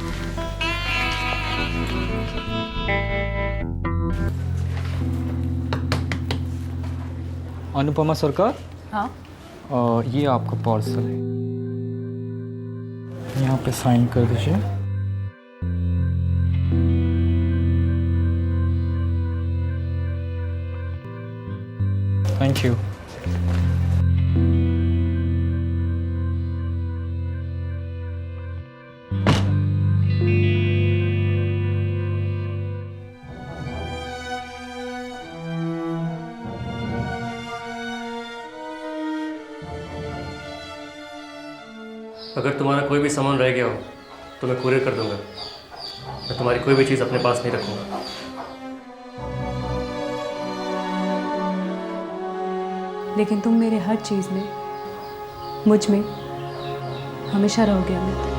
अनुपमा सरकार, हाँ ये आपका पार्सल है, यहाँ पे साइन कर दीजिए। Thank you. अगर तुम्हारा कोई भी सामान रह गया हो तो मैं कुरियर कर दूंगा। मैं तुम्हारी कोई भी चीज़ अपने पास नहीं रखूंगा। लेकिन तुम मेरे हर चीज़ में, मुझ में हमेशा रहोगे अमित।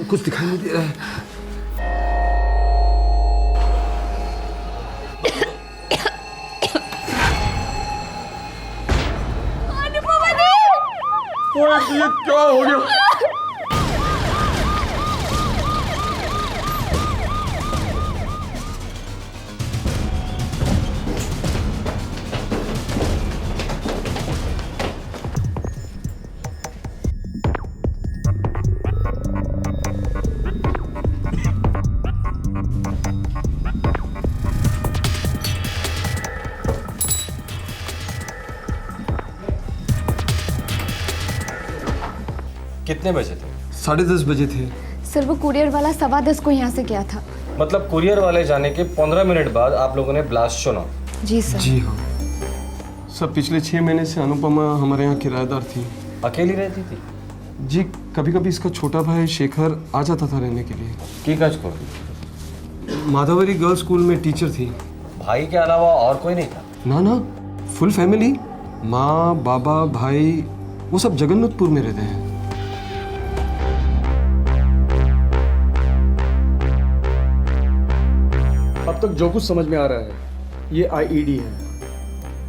कुछ दिखाई नहीं दे रहा है। ये क्या हो गया? कितने बजे थे? 10:30 बजे थे। सर वो कुरियर वाला 10:15 को यहाँ से गया था। मतलब कुरियर वाले जाने के 15 मिनट बाद आप लोगों ने ब्लास्ट सुना? जी सर। जी हाँ सर, पिछले 6 महीने से अनुपमा हमारे यहाँ किराएदार थी। अकेली रहती थी? जी, कभी कभी इसका छोटा भाई शेखर आ जाता था रहने के लिए। की काज कर माधवरी गर्ल्स स्कूल में टीचर थी। भाई के अलावा और कोई नहीं था? ना ना, फुल फैमिली, माँ बाबा भाई वो सब जगन्नाथपुर में रहते हैं। अब तक जो कुछ समझ में आ रहा है ये IED है,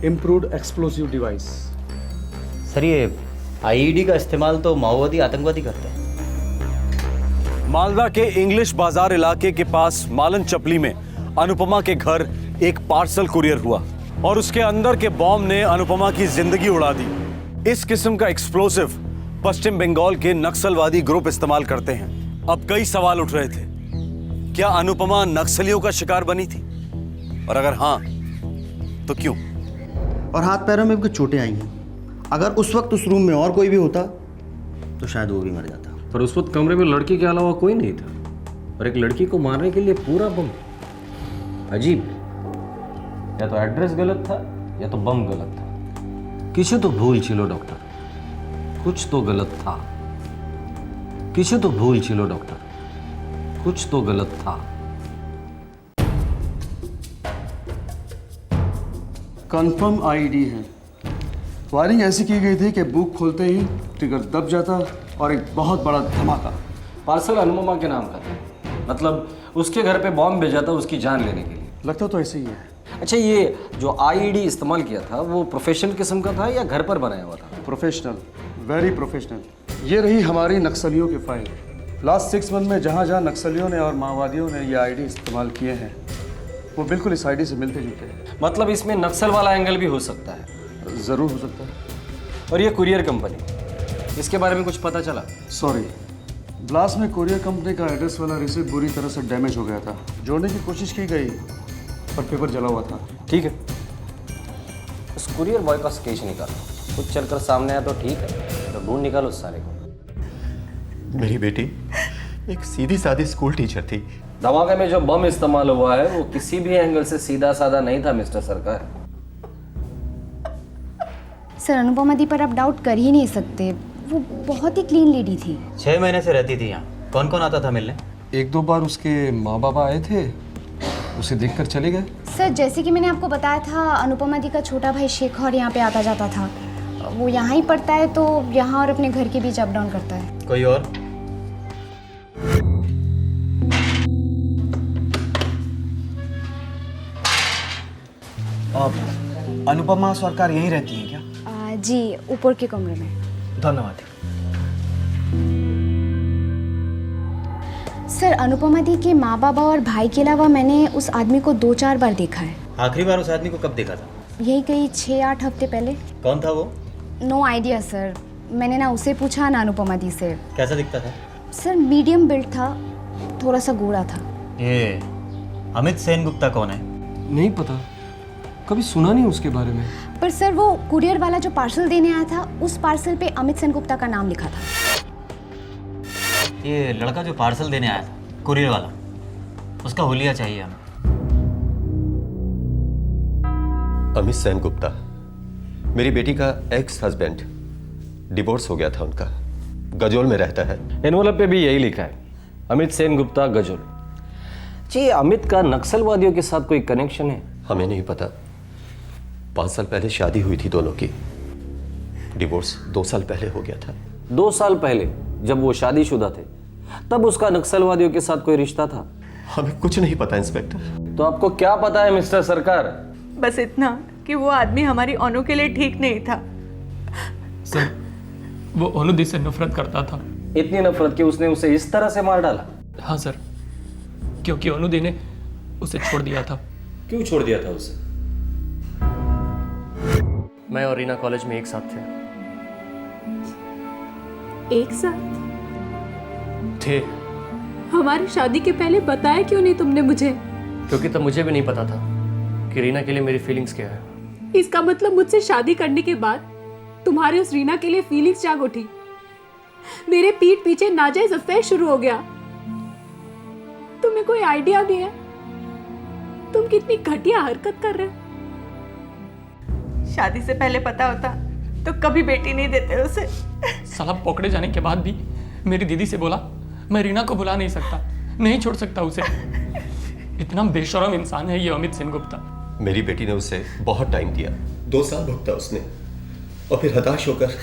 इम्प्रूव्ड एक्सप्लोसिव डिवाइस। सर ये IED का इस्तेमाल तो माओवादी आतंकवादी करते हैं। मालदा के इंग्लिश बाजार इलाके के पास मालन चपली में अनुपमा के घर एक पार्सल कुरियर हुआ और उसके अंदर के बॉम्ब ने अनुपमा की जिंदगी उड़ा दी। इस किस्म का एक्सप्लोसिव पश्चिम बंगाल के नक्सलवादी ग्रुप इस्तेमाल करते हैं। अब कई सवाल उठ रहे थे, क्या अनुपमा नक्सलियों का शिकार बनी थी? और अगर हाँ तो क्यों? और हाथ पैरों में भी चोटें आई हैं। अगर उस वक्त उस रूम में और कोई भी होता तो शायद वो भी मर जाता। पर उस वक्त कमरे में लड़की के अलावा कोई नहीं था और एक लड़की को मारने के लिए पूरा बम। अजीब, या तो एड्रेस गलत था या तो बम गलत था। किसी तो भूल छिलो डॉक्टर, कुछ तो गलत था। किसी तो भूल छिलो डॉक्टर, कुछ तो गलत था। कंफर्म IED है। वायरिंग ऐसी की गई थी कि बुक खोलते ही ट्रिगर दब जाता और एक बहुत बड़ा धमाका। पार्सल अनुपमा के नाम का था, मतलब उसके घर पे बॉम्ब भेजा था उसकी जान लेने के लिए। लगता तो ऐसे ही है। अच्छा, ये जो IED इस्तेमाल किया था वो प्रोफेशनल किस्म का था या घर पर बनाया हुआ था? Professional, very professional. ये रही हमारी नक्सलियों की फाइल। लास्ट 6 मंथ में जहाँ जहाँ नक्सलियों ने और माओवादियों ने ये IED इस्तेमाल किए हैं वो बिल्कुल इस IED से मिलते जुलते हैं। मतलब इसमें नक्सल वाला एंगल भी हो सकता है? ज़रूर हो सकता है। और ये कुरियर कंपनी, इसके बारे में कुछ पता चला? सॉरी, ब्लास्ट में कुरियर कंपनी का एड्रेस वाला रिसीव बुरी तरह से डैमेज हो गया था। जोड़ने की कोशिश की गई पर पेपर जला हुआ था। ठीक है, उस कुरियर बॉय का स्केच निकालो, कुछ चलकर सामने आया तो ठीक है, तो ढूंढ निकालो उस सारे को। मेरी बेटी एक सीधी सादी स्कूल टीचर थी। धमाके में जो बम इस्तेमाल हुआ है वो किसी भी एंगल से सीधा साधा नहीं था मिस्टर सरकार। सर अनुपमा दी पर आप डाउट कर ही नहीं सकते, वो बहुत ही क्लीन लेडी थी। 6 महीने से रहती थी यहाँ। कौन कौन आता था मिलने? 1-2 बार उसके माँ बाबा आए थे, उसे देखकर चले गए। सर जैसे कि मैंने आपको बताया था, अनुपमा दी का छोटा भाई शेखर यहाँ पे आता जाता था। वो यहाँ ही पढ़ता है तो यहाँ और अपने घर के बीच अप डाउन करता है। कोई और? अनुपमा सरकार यहीं रहती है क्या? जी, ऊपर के कमरे में। धन्यवाद। सर अनुपमा दी के माँ बाबा और भाई के अलावा मैंने उस आदमी को 2-4 बार देखा है। आखिरी बार उस आदमी को कब देखा था? यही कहीं 6-8 हफ्ते पहले। कौन था वो? नो आइडिया सर, मैंने ना उसे पूछा ना अनुपमा दी से। कैसा दिखता था? सर मीडियम बिल्ड था, थोड़ा सा गोरा था। ये अमित सेन गुप्ता कौन है? नहीं पता, कभी सुना नहीं उसके बारे में। पर सर वो कुरियर वाला जो पार्सल देने आया था, उस पार्सल पे अमित सेन गुप्ता का नाम लिखा था। ये लड़का जो पार्सल देने आया था, कुरियर वाला, उसका हुलिया चाहिए हमें। अमित सेन गुप्ता मेरी बेटी का एक्स हस्बैंड, डिवोर्स हो गया था उनका, गजोल में रहता है। एनवलप पे भी यही लिखा है, अमित सेन गुप्ता गजोल। जी, अमित का नक्सलवादियों के साथ कोई कनेक्शन है? हमें नहीं पता। 5 साल पहले शादी हुई थी दोनों की, डिवोर्स 2 साल पहले हो गया था। 2 साल पहले जब वो शादीशुदा थे तब उसका नक्सलवादियों के साथ कोई रिश्ता था? हमें कुछ नहीं पता इंस्पेक्टर। तो आपको क्या पता है मिस्टर सरकार? बस इतना कि वो आदमी हमारी अनु के लिए ठीक नहीं था। सर, वो अनुदी से नफरत करता था। इतनी नफरत कि उसने उसे इस तरह से मार डाला? हाँ सर, क्योंकि अनुदी ने उसे छोड़ दिया था। क्यों छोड़ दिया था उसे? मैं और रीना कॉलेज में एक साथ थे। एक साथ थे? हमारी शादी के पहले बताया क्यों नहीं तुमने मुझे? क्योंकि तब मुझे भी नहीं पता था कि रीना के लिए मेरी फीलिंग्स क्या है। इसका मतलब मुझसे शादी करने के बाद तुम्हारे उस रीना के लिए फीलिंग्स जाग उठी। मेरे पीठ पीछे नाजायज अफेयर शुरू हो गया। तुम्हें कोई आइडिया भी है तुम कितनी घटिया हरकत कर रहे हो? शादी से पहले पता होता तो कभी बेटी नहीं देते उसे। साला पकड़े जाने के बाद भी मेरी दीदी से बोला मैं रीना को बुला नहीं सकता, नहीं छोड़ सकता उसे। इतना बेशरम इंसान है ये अमित सेनगुप्ता। मेरी बेटी ने उसे बहुत टाइम दिया, 2 साल भुगता उसने, और फिर हताश होकर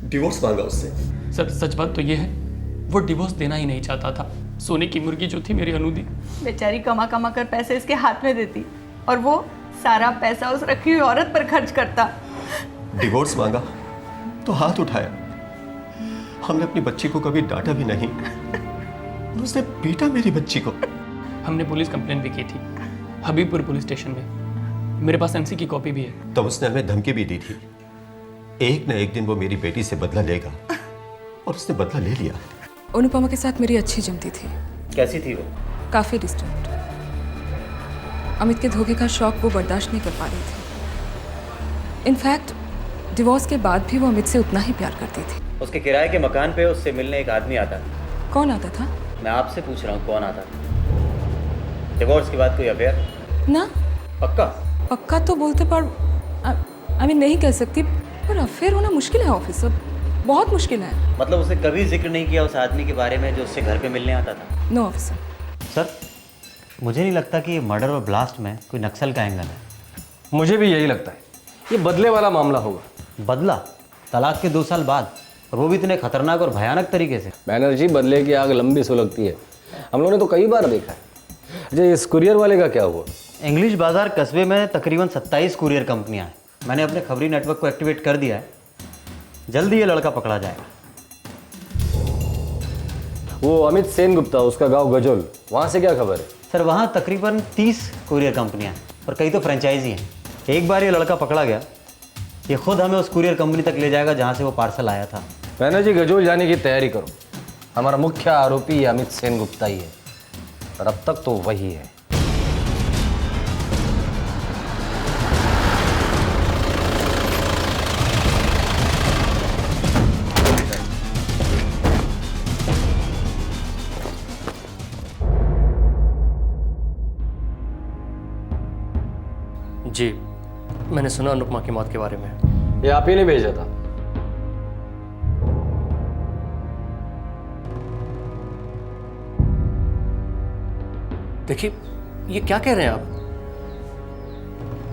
डिवोर्स मांगा उससे। सर, सच बात तो ये है वो डिवोर्स देना ही नहीं चाहता था। सोने की मुर्गी जो थी मेरी अनुदी, बेचारी कमा कमा कर पैसे इसके हाथ में देती और वो सारा पैसा उस रखी हुई औरत पर खर्च करता। डिवोर्स मांगा तो हाथ उठाया। हमने अपनी बच्ची को कभी डांटा भी नहीं, उसने पीटा मेरी बच्ची को। हमने पुलिस कंप्लेन भी की थी हबीबपुर पुलिस स्टेशन में। मेरे पास एमसी की कॉपी भी है। तब उसने हमें धमकी भी दी थी, एक न एक दिन वो मेरी बेटी से बदला लेगा, और उसने बदला ले लिया। अनुपमा के साथ मेरी अच्छी जमती थी। कैसी थी वो? काफी डिस्टेंट। अमित के धोखे का शौक वो बर्दाश्त नहीं कर पा रही थी। इनफैक्ट डिवोर्स के बाद भी वो अमित से उतना ही प्यार करती थी। उसके किराए के मकान पे उससे मिलने एक आदमी आता था। कौन आता था? मैं आपसे पूछ रहा हूँ, कौन आता था? डिवोर्स के बाद कोई अफेयर? ना। पक्का? पक्का तो बोलते पर आई मीन नहीं कह सकती, पर अफेयर होना मुश्किल है ऑफिसर, बहुत मुश्किल है। मतलब उसने कभी जिक्र नहीं किया उस आदमी के बारे में जो उससे घर पे मिलने आता था? No officer. सर, मुझे नहीं लगता कि मर्डर और ब्लास्ट में कोई नक्सल का एंगल है। मुझे भी यही लगता है, ये बदले वाला मामला होगा। बदला? तलाक के 2 साल बाद, और वो भी इतने खतरनाक और भयानक तरीके से। बैनर्जी, बदले की आग लंबी सुलगती है, हम लोगों ने तो कई बार देखा है। अच्छा, इस कुरियर वाले का क्या हुआ? इंग्लिश बाजार कस्बे में तकरीबन 27 कुरियर कंपनियां हैं। मैंने अपने खबरी नेटवर्क को एक्टिवेट कर दिया है, जल्दी ये लड़का पकड़ा जाएगा। वो अमित सेनगुप्ता, उसका गांव गजोल, वहाँ से क्या खबर है? सर, वहाँ तकरीबन 30 कुरियर कंपनियां हैं और कई तो फ्रेंचाइजी हैं। एक बार ये लड़का पकड़ा गया, ये खुद हमें उस कुरियर कंपनी तक ले जाएगा जहाँ से वो पार्सल आया था। बैनर्जी, गजोल जाने की तैयारी करो। हमारा मुख्य आरोपी अमित सेनगुप्ता ही है, और अब तक तो वही है। जी, मैंने सुना अनुपमा की मौत के बारे में। ये आप ही ने भेजा था? देखिए, ये क्या कह रहे हैं आप?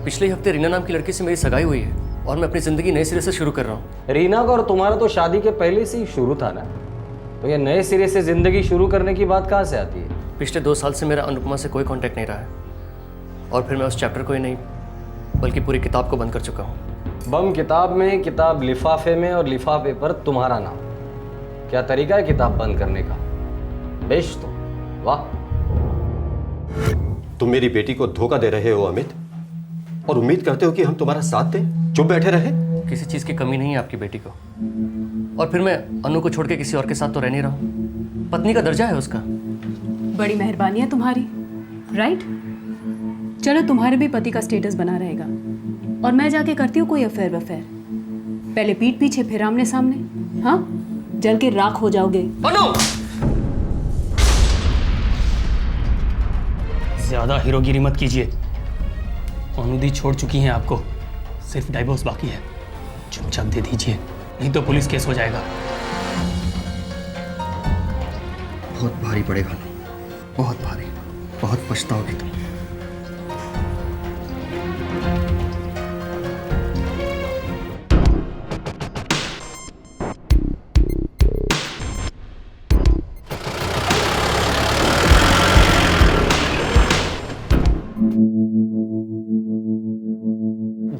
पिछले हफ्ते रीना नाम की लड़की से मेरी सगाई हुई है और मैं अपनी जिंदगी नए सिरे से शुरू कर रहा हूँ। रीना का और तुम्हारा तो शादी के पहले से ही शुरू था ना, तो ये नए सिरे से जिंदगी शुरू करने की बात कहाँ से आती है? पिछले 2 साल से मेरा अनुपमा से कोई कांटेक्ट नहीं रहा है, और फिर मैं उस चैप्टर को ही नहीं बल्कि पूरी किताब को बंद कर चुका हूँ। बम किताब में, किताब लिफाफे में, और लिफाफे पर तुम्हारा नाम। क्या तरीका है किताब बंद करने का? बेश तो, वाह। तुम मेरी बेटी को धोखा दे रहे हो अमित, और उम्मीद करते हो कि हम तुम्हारा साथ दें, चुप बैठे रहे? किसी चीज़ की कमी नहीं है आपकी बेटी को, और फिर मैं अनु को छोड़ के किसी और के साथ तो रह नहीं रहा हूँ। पत्नी का दर्जा है उसका। बड़ी मेहरबानी है तुम्हारी, राइट? चलो, तुम्हारे भी पति का स्टेटस बना रहेगा, और मैं जाके करती हूँ कोई अफेयर वफेयर। पहले पीठ पीछे, फिर आमने सामने। हाँ, जल के राख हो जाओगे। अनु! ज्यादा हीरोगिरी मत कीजिए। अनुदी छोड़ चुकी हैं आपको, सिर्फ डाइवोर्स बाकी है। चुपचाप दे दीजिए, नहीं तो पुलिस केस हो जाएगा। बहुत भारी पड़ेगा, बहुत भारी, बहुत पछताओगे तुम।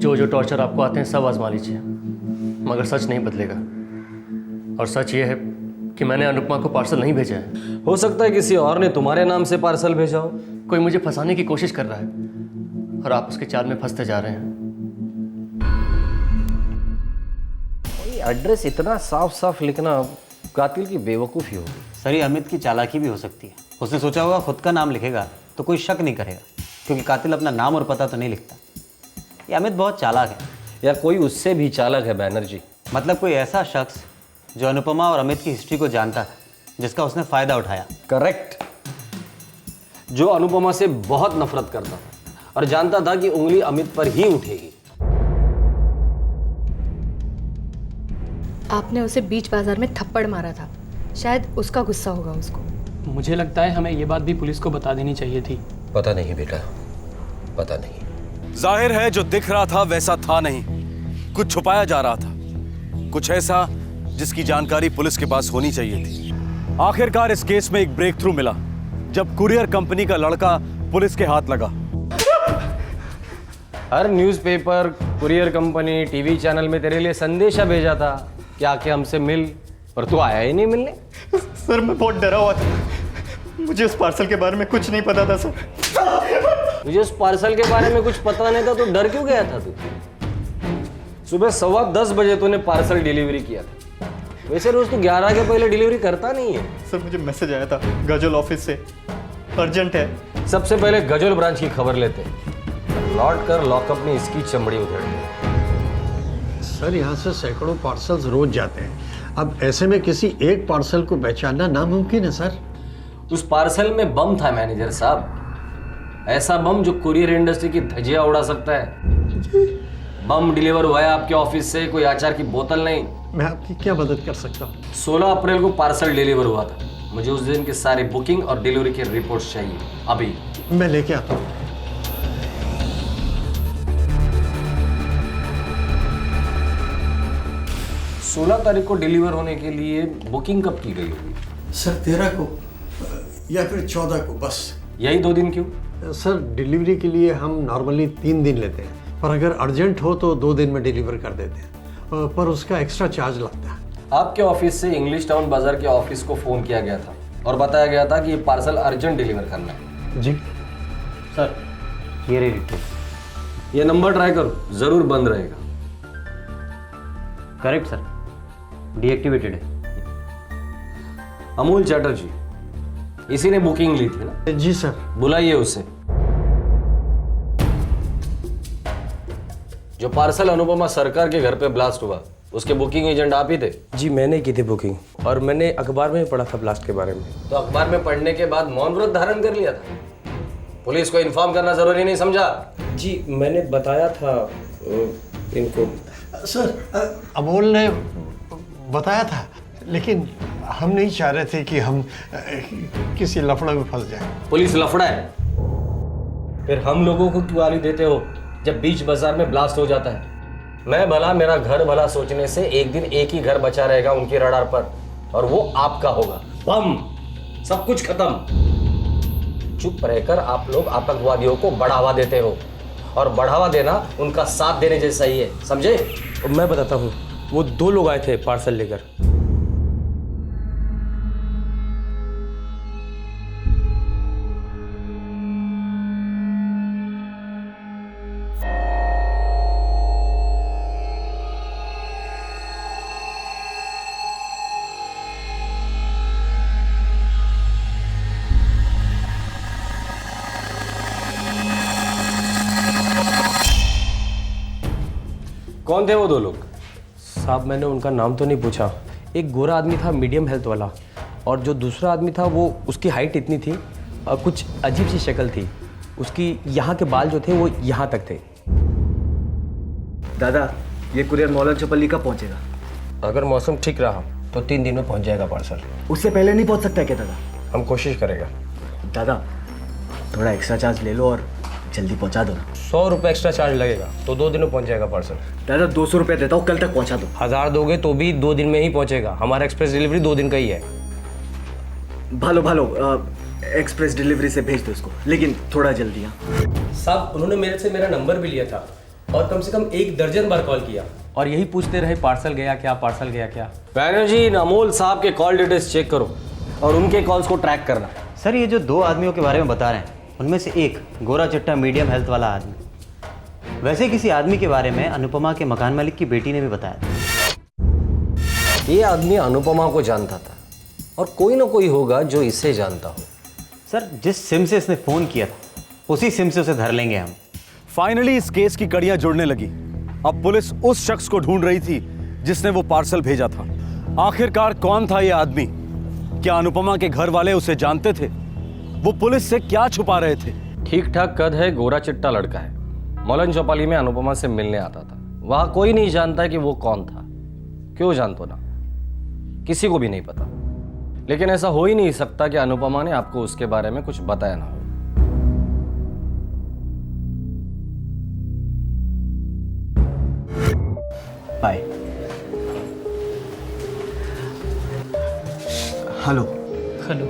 जो जो टॉर्चर आपको आते हैं सब आजमा लीजिए, मगर सच नहीं बदलेगा। और सच ये है कि मैंने अनुपमा को पार्सल नहीं भेजा है। हो सकता है किसी और ने तुम्हारे नाम से पार्सल भेजा हो। कोई मुझे फंसाने की कोशिश कर रहा है और आप उसके जाल में फंसते जा रहे हैं। एड्रेस इतना साफ साफ लिखना कातिल की बेवकूफ़ी होगी। सर ये अमित की चालाकी भी हो सकती है। उसने सोचा होगा खुद का नाम लिखेगा तो कोई शक नहीं करेगा, क्योंकि कातिल अपना नाम और पता तो नहीं लिखता। ये अमित बहुत चालाक है। या कोई उससे भी चालाक है बैनर्जी। मतलब कोई ऐसा शख्स जो अनुपमा और अमित की हिस्ट्री को जानता था, जिसका उसने फ़ायदा उठाया। करेक्ट। जो अनुपमा से बहुत नफरत करता था और जानता था कि उंगली अमित पर ही उठेगी। आपने उसे बीच बाजार में थप्पड़ मारा था, शायद उसका गुस्सा होगा उसको। मुझे लगता है हमें ये बात भी पुलिस को बता देनी चाहिए थी। पता नहीं बेटा, पता नहीं। जाहिर है जो दिख रहा था वैसा था नहीं, कुछ छुपाया जा रहा था, कुछ ऐसा जिसकी जानकारी पुलिस के पास होनी चाहिए थी। आखिरकार इस केस में एक ब्रेक थ्रू मिला जब कुरियर कंपनी का लड़का पुलिस के हाथ लगा। हर newspaper, courier company, TV channel में तेरे लिए संदेशा भेजा था कि आके हमसे मिल, पर तू आया ही नहीं मिलने। सर मैं बहुत डरा हुआ था, मुझे उस पार्सल के बारे में कुछ नहीं पता था सर। मुझे उस पार्सल के बारे में कुछ पता नहीं था तो डर क्यों गया था तू? सुबह 10:15 बजे तूने पार्सल डिलीवरी किया था। वैसे रोज तू 11 के पहले डिलीवरी करता नहीं है। सर मुझे मैसेज आया था गजल ऑफिस से, अर्जेंट है। सबसे पहले गजल ब्रांच की खबर लेते, लौट कर लॉकअप में इसकी चमड़ी उधेड़ दी। सर यहाँ से सैकड़ों पार्सल्स रोज जाते हैं, अब ऐसे में किसी एक पार्सल को पहचानना नामुमकिन है सर। उस पार्सल में बम था मैनेजर साहब, ऐसा बम जो कुरियर इंडस्ट्री की धज्जियां उड़ा सकता है। बम डिलीवर हुआ है आपके ऑफिस से, कोई अचार की बोतल नहीं। मैं आपकी क्या मदद कर सकता हूँ? 16 अप्रैल को पार्सल डिलीवर हुआ था। मुझे उस दिन की सारी बुकिंग और डिलीवरी की रिपोर्ट्स चाहिए अभी। मैं लेके आता हूँ। 16 तारीख को डिलीवर होने के लिए बुकिंग कब की गई होगी? सर 13 को या फिर 14 को, बस यही 2 दिन क्यों? सर डिलीवरी के लिए हम नॉर्मली 3 दिन लेते हैं, पर अगर अर्जेंट हो तो 2 दिन में डिलीवर कर देते हैं, पर उसका एक्स्ट्रा चार्ज लगता है। आपके ऑफिस से इंग्लिश टाउन बाजार के ऑफिस को फोन किया गया था और बताया गया था कि ये पार्सल अर्जेंट डिलीवर करना है। जी सर ये रही रिपोर्ट। ये नंबर ट्राई करो, जरूर बंद रहेगा। करेक्ट सर, डीएक्टिवेटेड है। अमूल चैटर्जी, इसी ने बुकिंग ली थी ना? जी सर। बुलाइए उसे। जो पार्सल अनुपमा सरकार के घर पे ब्लास्ट हुआ, उसके बुकिंग एजेंट आप ही थे? जी मैंने की थी बुकिंग, और मैंने अखबार में पढ़ा था ब्लास्ट के बारे में। तो अखबार में पढ़ने के बाद मौन व्रत धारण कर लिया था? पुलिस को इन्फॉर्म करना जरूरी नहीं समझा? जी मैंने बताया था इनको। सर अमोल ने बताया था, लेकिन हम नहीं चाह रहे थे कि हम किसी लफड़ा में फंस जाएं। पुलिस लफड़ा है? फिर हम लोगों को क्यों गाली देते हो जब बीच बाजार में ब्लास्ट हो जाता है? मैं भला मेरा घर भला सोचने से एक दिन एक ही घर बचा रहेगा उनकी रडार पर, और वो आपका होगा। बम, सब कुछ खत्म। चुप रहकर आप लोग आतंकवादियों को बढ़ावा देते हो, और बढ़ावा देना उनका साथ देने जैसा ही है, समझे? मैं बताता हूँ, वो 2 लोग आए थे पार्सल लेकर। कौन थे वो 2 लोग? साहब मैंने उनका नाम तो नहीं पूछा। एक गोरा आदमी था मीडियम हेल्थ वाला, और जो दूसरा आदमी था वो, उसकी हाइट इतनी थी और कुछ अजीब सी शक्ल थी उसकी। यहाँ के बाल जो थे वो यहाँ तक थे। दादा ये कुरियर मौलाना चपल्ली कब पहुँचेगा? अगर मौसम ठीक रहा तो 3 दिन में पहुँच जाएगा पार्सल। उससे पहले नहीं पहुँच सकता क्या दादा? हम कोशिश करेंगे। दादा थोड़ा एक्स्ट्रा चार्ज ले लो और जल्दी पहुँचा दो ना। 100 रुपये एक्स्ट्रा चार्ज लगेगा तो 2 दिन में पहुँच जाएगा पार्सल। दादा 200 रुपये देता हूँ, कल तक पहुँचा दो। 1000 दोगे तो भी 2 दिन में ही पहुँचेगा। हमारा एक्सप्रेस डिलीवरी 2 दिन का ही है। भालो एक्सप्रेस डिलीवरी से भेज दो इसको, लेकिन थोड़ा जल्दी। हाँ साहब, उन्होंने मेरे से मेरा नंबर भी लिया था और कम से कम 1 दर्जन बार कॉल किया और यही पूछते रहे पार्सल गया क्या, पार्सल गया क्या। बैनर्जी, अमोल साहब के कॉल डिटेल्स चेक करो और उनके कॉल्स को ट्रैक करना। सर, ये जो 2 आदमियों के बारे में बता रहे हैं, उनमें से एक गोरा चिट्टा मीडियम हेल्थ वाला आदमी, वैसे किसी आदमी के बारे में अनुपमा के मकान मालिक की बेटी ने भी बताया था। ये आदमी अनुपमा को जानता था और कोई ना कोई होगा जो इसे जानता हो। सर, जिस सिम से इसने फ़ोन किया था उसी सिम से उसे धर लेंगे हम। फाइनली इस केस की कड़ियां जुड़ने लगी। अब पुलिस उस शख्स को ढूंढ रही थी जिसने वो पार्सल भेजा था। आखिरकार कौन था ये आदमी? क्या अनुपमा के घर वाले उसे जानते थे? वो पुलिस से क्या छुपा रहे थे? ठीक ठाक कद है, गोरा चिट्टा लड़का है, मौलन चौपाली में अनुपमा से मिलने आता था। वहां कोई नहीं जानता कि वो कौन था। क्यों जानतो ना, किसी को भी नहीं पता। लेकिन ऐसा हो ही नहीं सकता कि अनुपमा ने आपको उसके बारे में कुछ बताया ना हो। बाय। हेलो। हेलो।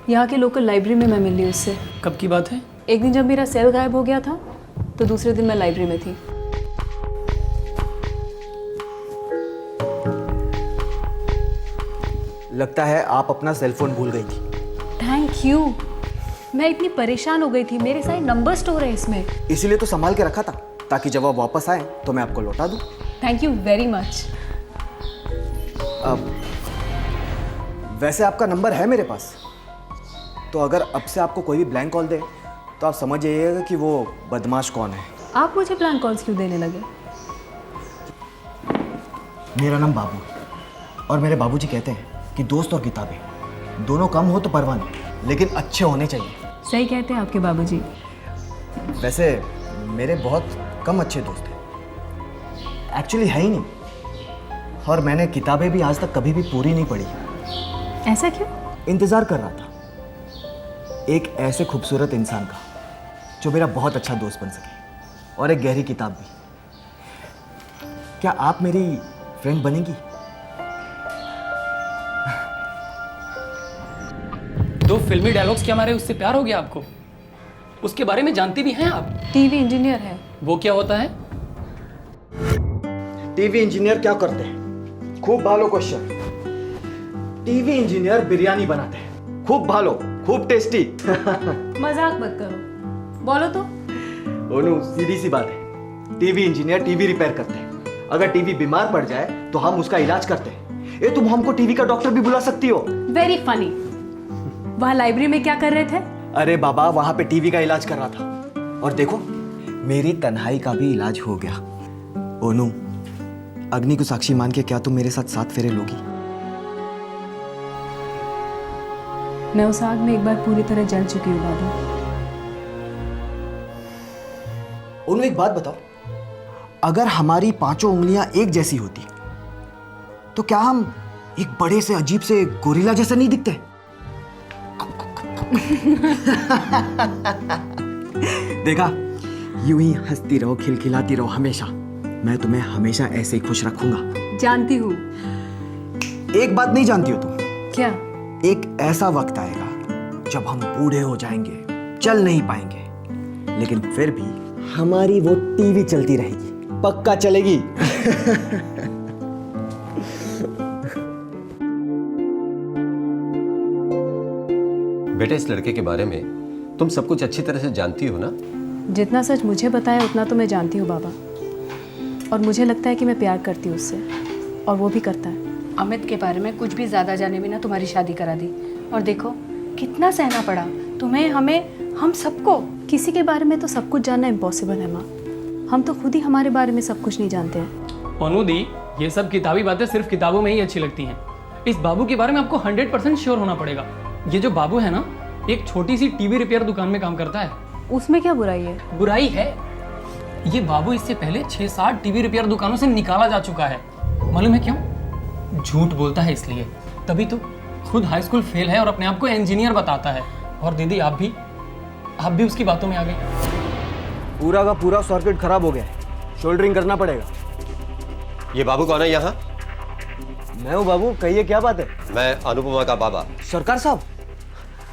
यहाँ के लोकल लाइब्रेरी में मैं मिली उससे। कब की बात है? एक दिन जब मेरा सेल गायब हो गया था तो दूसरे दिन मैं लाइब्रेरी में थी। लगता है आप अपना सेल फोन भूल गई थी। Thank you. मैं इतनी परेशान हो गई थी, मेरे सारे नंबर स्टोर है इसमें। इसीलिए तो संभाल के रखा था ताकि जब आप वापस आए तो मैं आपको लौटा दूं। Thank you very much. अब वैसे आपका नंबर है मेरे पास, तो अगर अब से आपको कोई भी ब्लैंक कॉल दे तो आप समझ जाइएगा कि वो बदमाश कौन है। आप मुझे ब्लैंक कॉल्स क्यों देने लगे? मेरा नाम बाबू और मेरे बाबूजी कहते हैं कि दोस्त और किताबें दोनों कम हो तो परवाह नहीं, लेकिन अच्छे होने चाहिए। सही कहते हैं आपके बाबूजी। वैसे मेरे बहुत कम अच्छे दोस्त हैं, एक्चुअली है ही नहीं, और मैंने किताबें भी आज तक कभी भी पूरी नहीं पढ़ी। ऐसा क्यों? इंतज़ार कर रहा था एक ऐसे खूबसूरत इंसान का जो मेरा बहुत अच्छा दोस्त बन सके, और एक गहरी किताब भी। क्या आप मेरी फ्रेंड बनेंगी? दो फिल्मी डायलॉग्स क्या मारे उससे प्यार हो गया आपको? उसके बारे में जानती भी हैं आप? टीवी इंजीनियर है। वो क्या होता है? टीवी इंजीनियर क्या करते हैं? खूब भालो क्वेश्चन। टीवी इंजीनियर बिरयानी बनाते हैं, खूब भालो, खूब टेस्टी। मजाक मत करो, बोलो तो। ओनू, सीधी सी बात है, टीवी इंजीनियर टीवी रिपेयर करते हैं। अगर टीवी बीमार पड़ जाए तो हम उसका इलाज करते हैं। ये तुम हमको टीवी का डॉक्टर भी बुला सकती हो। Very funny. वहाँ लाइब्रेरी में क्या कर रहे थे? अरे बाबा, वहां पे टीवी का इलाज कर रहा था, और देखो मेरी तन्हाई का भी इलाज हो गया। ओनू, अग्नि को साक्षी मान के क्या तुम मेरे साथ 7 फेरे लोगी? मैं उस आग में एक बार पूरी तरह जल चुकी हूँ बाबू। ओनू, एक बात बताओ, अगर हमारी 5 उंगलियां एक जैसी होती तो क्या हम एक बड़े से अजीब से गोरिल्ला जैसा नहीं दिखते? देखा, यूं ही हंसती रहो, खिलखिलाती रहो हमेशा। मैं तुम्हें हमेशा ऐसे ही खुश रखूंगा। जानती हूँ। एक बात नहीं जानती हो तुम? क्या? एक ऐसा वक्त आएगा जब हम बूढ़े हो जाएंगे, चल नहीं पाएंगे, लेकिन फिर भी हमारी वो टीवी चलती रहेगी, पक्का चलेगी। बेटा, इस लड़के के बारे में तुम सब कुछ अच्छी तरह से जानती हो ना? जितना सच मुझे पता है उतना तो मैं जानती हूँ बाबा, और मुझे लगता है कि मैं प्यार करती हूँ उससे, और वो भी करता है। अमित के बारे में कुछ भी ज़्यादा जाने बिना तुम्हारी शादी करा दी, और देखो कितना सहना पड़ा तुम्हें, हमें, हम सबको। किसी के बारे में तो सब कुछ जानना इम्पॉसिबल है माँ, हम तो खुद ही हमारे बारे में सब कुछ नहीं जानते हैं। ओनू दी, ये सब किताबी बातें सिर्फ किताबों में ही अच्छी लगती हैं। इस बाबू के बारे में आपको 100% श्योर होना पड़ेगा। ये जो बाबू है ना, एक छोटी सी टीवी रिपेयर दुकान में काम करता है। उसमें क्या बुराई है? बुराई है, ये बाबू इससे पहले 6-7 टीवी रिपेयर दुकानों से निकाला जा चुका है। मालूम है क्यों? झूठ बोलता है इसलिए। तभी तो खुद हाई स्कूल फेल है और अपने आप को इंजीनियर बताता है। और दीदी, आप भी उसकी बातों में आ गई। पूरा का पूरा सर्किट खराब हो गया है। शोल्डरिंग करना पड़ेगा। ये बाबू कौन है यहाँ? मैं हूँ बाबू, कहिए क्या बात है? मैं अनुपमा का बाबा। सरकार साहब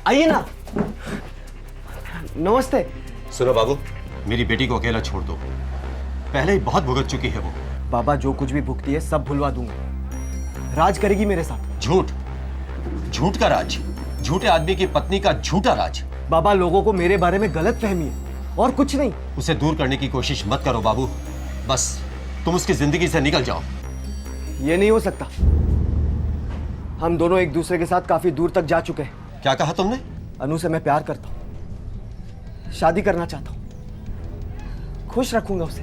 आइए ना। नमस्ते। सुनो बाबू, मेरी बेटी को अकेला छोड़ दो, पहले ही बहुत भुगत चुकी है वो। बाबा जो कुछ भी भुगती है सब भुलवा दूंगा, राज करेगी मेरे साथ। झूठ, झूठ का राज, झूठे आदमी की पत्नी का झूठा राज। बाबा लोगों को मेरे बारे में गलत फहमी है और कुछ नहीं। उसे दूर करने की कोशिश मत करो बाबू, बस तुम उसकी जिंदगी से निकल जाओ। ये नहीं हो सकता, हम दोनों एक दूसरे के साथ काफी दूर तक जा चुके हैं। क्या कहा तुमने? अनु से मैं प्यार करता हूं, शादी करना चाहता हूं, खुश रखूंगा उसे,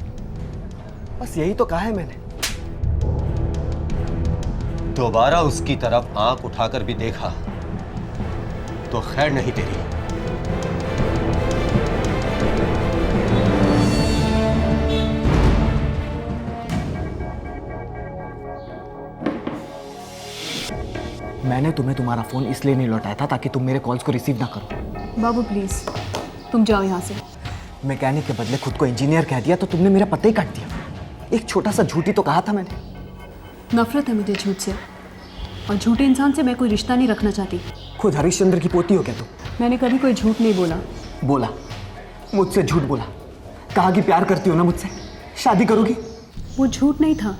बस यही तो कहा है मैंने। दोबारा उसकी तरफ आंख उठाकर भी देखा तो खैर नहीं तेरी। मैंने तुम्हें तुम्हारा फोन इसलिए नहीं लौटाया था ताकि तुम मेरे कॉल्स को रिसीव ना करो। बाबू प्लीज तुम जाओ यहाँ से। मैकेनिक के बदले खुद को इंजीनियर कह दिया तो तुमने मेरा पता ही काट दिया। एक छोटा सा झूठी तो कहा था मैंने। नफरत है मुझे झूठ से, और झूठे इंसान से मैं कोई रिश्ता नहीं रखना चाहती। खुद हरिश्चंद्र की पोती हो क्या तुम? मैंने कभी कोई झूठ नहीं बोला। बोला, मुझसे झूठ बोला, कहा कि प्यार करती हो ना मुझसे, शादी करोगी। वो झूठ नहीं था,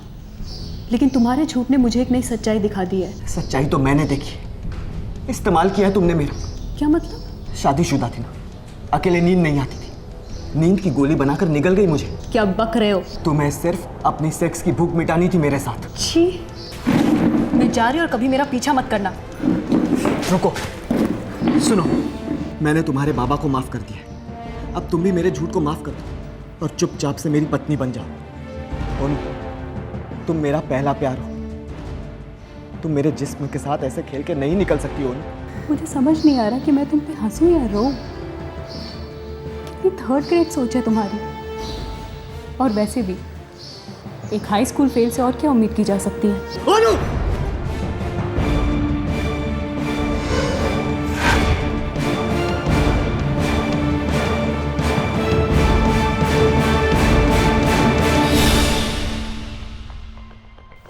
लेकिन तुम्हारे झूठ ने मुझे एक नई सच्चाई दिखा दी है। सच्चाई तो मैंने देखी, इस्तेमाल किया है तुमने मेरा। क्या मतलब? शादीशुदा थी ना, अकेले नींद नहीं आती थी, नींद की गोली बनाकर निगल गई मुझे। क्या बक रहे हो? तुम्हें सिर्फ अपनी सेक्स की भूख मिटानी थी मेरे साथ। छी, मैं जा रही हूँ और कभी मेरा पीछा मत करना। रुको, सुनो, मैंने तुम्हारे बाबा को माफ कर दिया, अब तुम भी मेरे झूठ को माफ कर दो और चुपचाप से मेरी पत्नी बन जाओ। और तुम मेरा पहला प्यार हो, तुम मेरे जिस्म के साथ ऐसे खेल के नहीं निकल सकती हो ना। मुझे समझ नहीं आ रहा कि मैं तुम पे हंसूं या रो। कितनी थर्ड ग्रेड सोच है तुम्हारी। और वैसे भी एक हाई स्कूल फेल से और क्या उम्मीद की जा सकती है?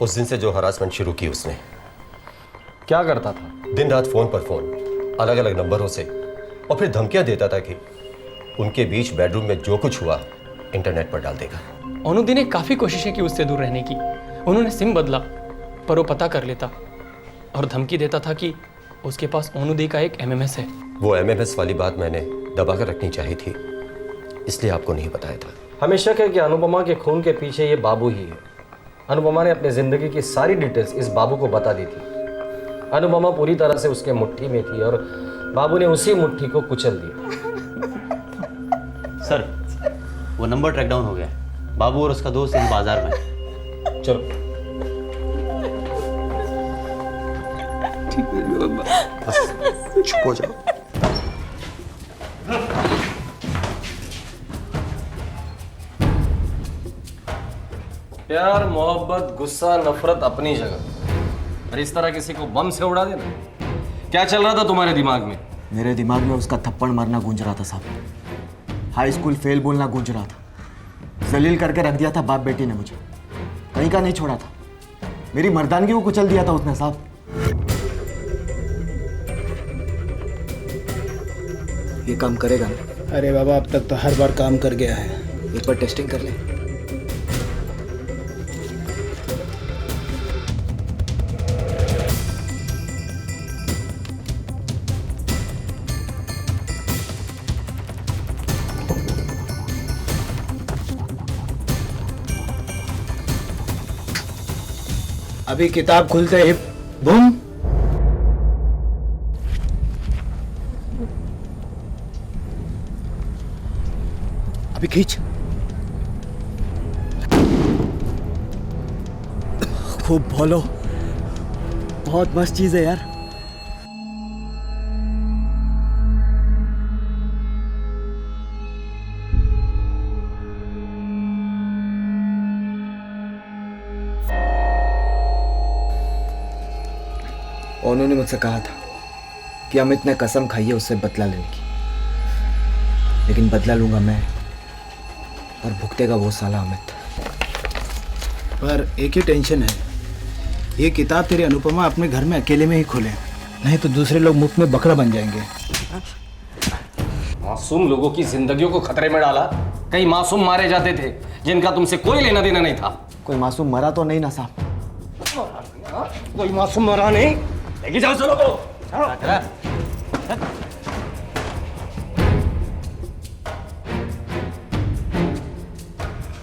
उस दिन से जो हरासमेंट शुरू की उसने। क्या करता था? दिन रात फोन पर फोन, अलग अलग नंबरों से, और फिर धमकियां देता था कि उनके बीच बेडरूम में जो कुछ हुआ इंटरनेट पर डाल देगा। अनुदी ने काफ़ी कोशिशें की उससे दूर रहने की। उन्होंने सिम बदला, पर वो पता कर लेता और धमकी देता था कि उसके पास अनुदी का एक MMS है। वो MMS वाली बात मैंने दबा कर रखनी चाहिए थी, इसलिए आपको नहीं बताया था। हमें शक है कि अनुपमा के खून के पीछे ये बाबू ही है। अनुपमा ने अपनी जिंदगी की सारी डिटेल्स इस बाबू को बता दी थी। अनुपमा पूरी तरह से उसके मुट्ठी में थी और बाबू ने उसी मुट्ठी को कुचल दिया। सर, वो नंबर ट्रैक डाउन हो गया है। बाबू और उसका दोस्त इन बाजार में है। चलो। ठीक है, बस चुप हो जाओ। प्यार, मोहब्बत, गुस्सा, नफरत अपनी जगह, और इस तरह किसी को बम से उड़ा देना। क्या चल रहा था तुम्हारे दिमाग में? मेरे दिमाग में उसका थप्पड़ मारना गूंज रहा था साहब, हाई स्कूल फेल बोलना गूंज रहा था, जलील करके रख दिया था बाप बेटी ने मुझे, कहीं का नहीं छोड़ा था, मेरी मर्दानगी को कुचल दिया था उसने साहब। ये काम करेगा ना? अरे बाबा, अब तक तो हर बार काम कर गया है। एक बार टेस्टिंग कर ले। अभी किताब खुलते ही बूम। अभी खींच। खूब बोलो, बहुत मस्त चीज है यार। उन्होंने मुझसे कहा था कि अमित ने कसम खाई है उससे बदला लेने की, लेकिन बदला लूंगा मैं और भुगतेगा वो साला अमित। पर एक ही टेंशन है, ये किताब तेरी अनुपमा अपने घर में अकेले में ही खोले, नहीं तो दूसरे लोग मुफ्त में बकरा बन जाएंगे। मासूम लोगों की जिंदगियों को खतरे में डाला। कई मासूम मारे जाते थे जिनका तुमसे कोई लेना देना नहीं था। कोई मासूम मरा तो नहीं ना साहब? कोई मासूम मरा नहीं। लेके जाओ चलो को।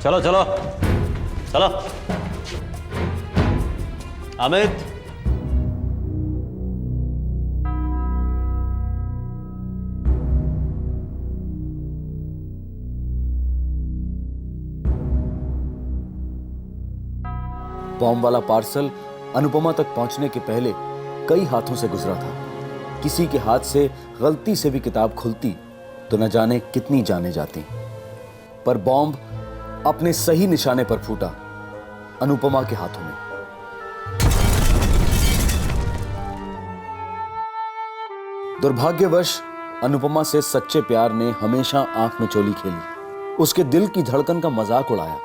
चलो चलो चलो। अमित, बॉम्ब वाला पार्सल अनुपमा तक पहुंचने के पहले कई हाथों से गुजरा था। किसी के हाथ से गलती से भी किताब खुलती तो न जाने कितनी जाने जाती। पर बॉम्ब अपने सही निशाने पर फूटा, अनुपमा के हाथों में। दुर्भाग्यवश अनुपमा से सच्चे प्यार ने हमेशा आंख में चोली खेली, उसके दिल की धड़कन का मजाक उड़ाया।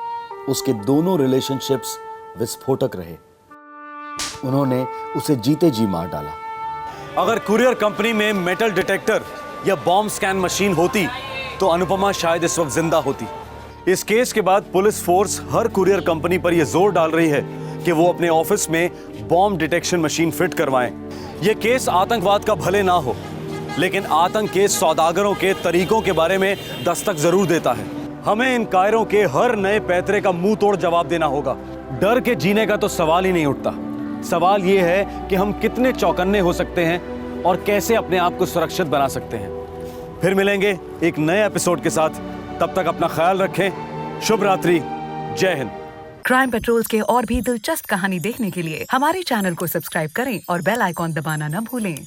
उसके दोनों रिलेशनशिप्स विस्फोटक रहे। उन्होंने उसे जीते जी मार डाला। अगर कुरियर कंपनी में मेटल डिटेक्टर या बॉम्ब स्कैन मशीन होती तो अनुपमा शायद इस वक्त जिंदा होती। इस केस के बाद police force her courier company पर यह जोर डाल रही है कि वो अपने ऑफिस में बॉम्ब डिटेक्शन मशीन फिट करवाएं। यह केस आतंकवाद का भले ना हो, लेकिन आतंक के सौदागरों के तरीकों के बारे में दस्तक जरूर देता है। हमें इन कायरों के हर नए पैतरे का मुंह तोड़ जवाब देना होगा। डर के जीने का तो सवाल ही नहीं उठता। सवाल यह है कि हम कितने चौकन्ने हो सकते हैं और कैसे अपने आप को सुरक्षित बना सकते हैं। फिर मिलेंगे एक नए एपिसोड के साथ। तब तक अपना ख्याल रखें। शुभ रात्रि। जय हिंद। क्राइम पेट्रोल्स के और भी दिलचस्प कहानी देखने के लिए हमारे चैनल को सब्सक्राइब करें और बेल आइकॉन दबाना न भूलें।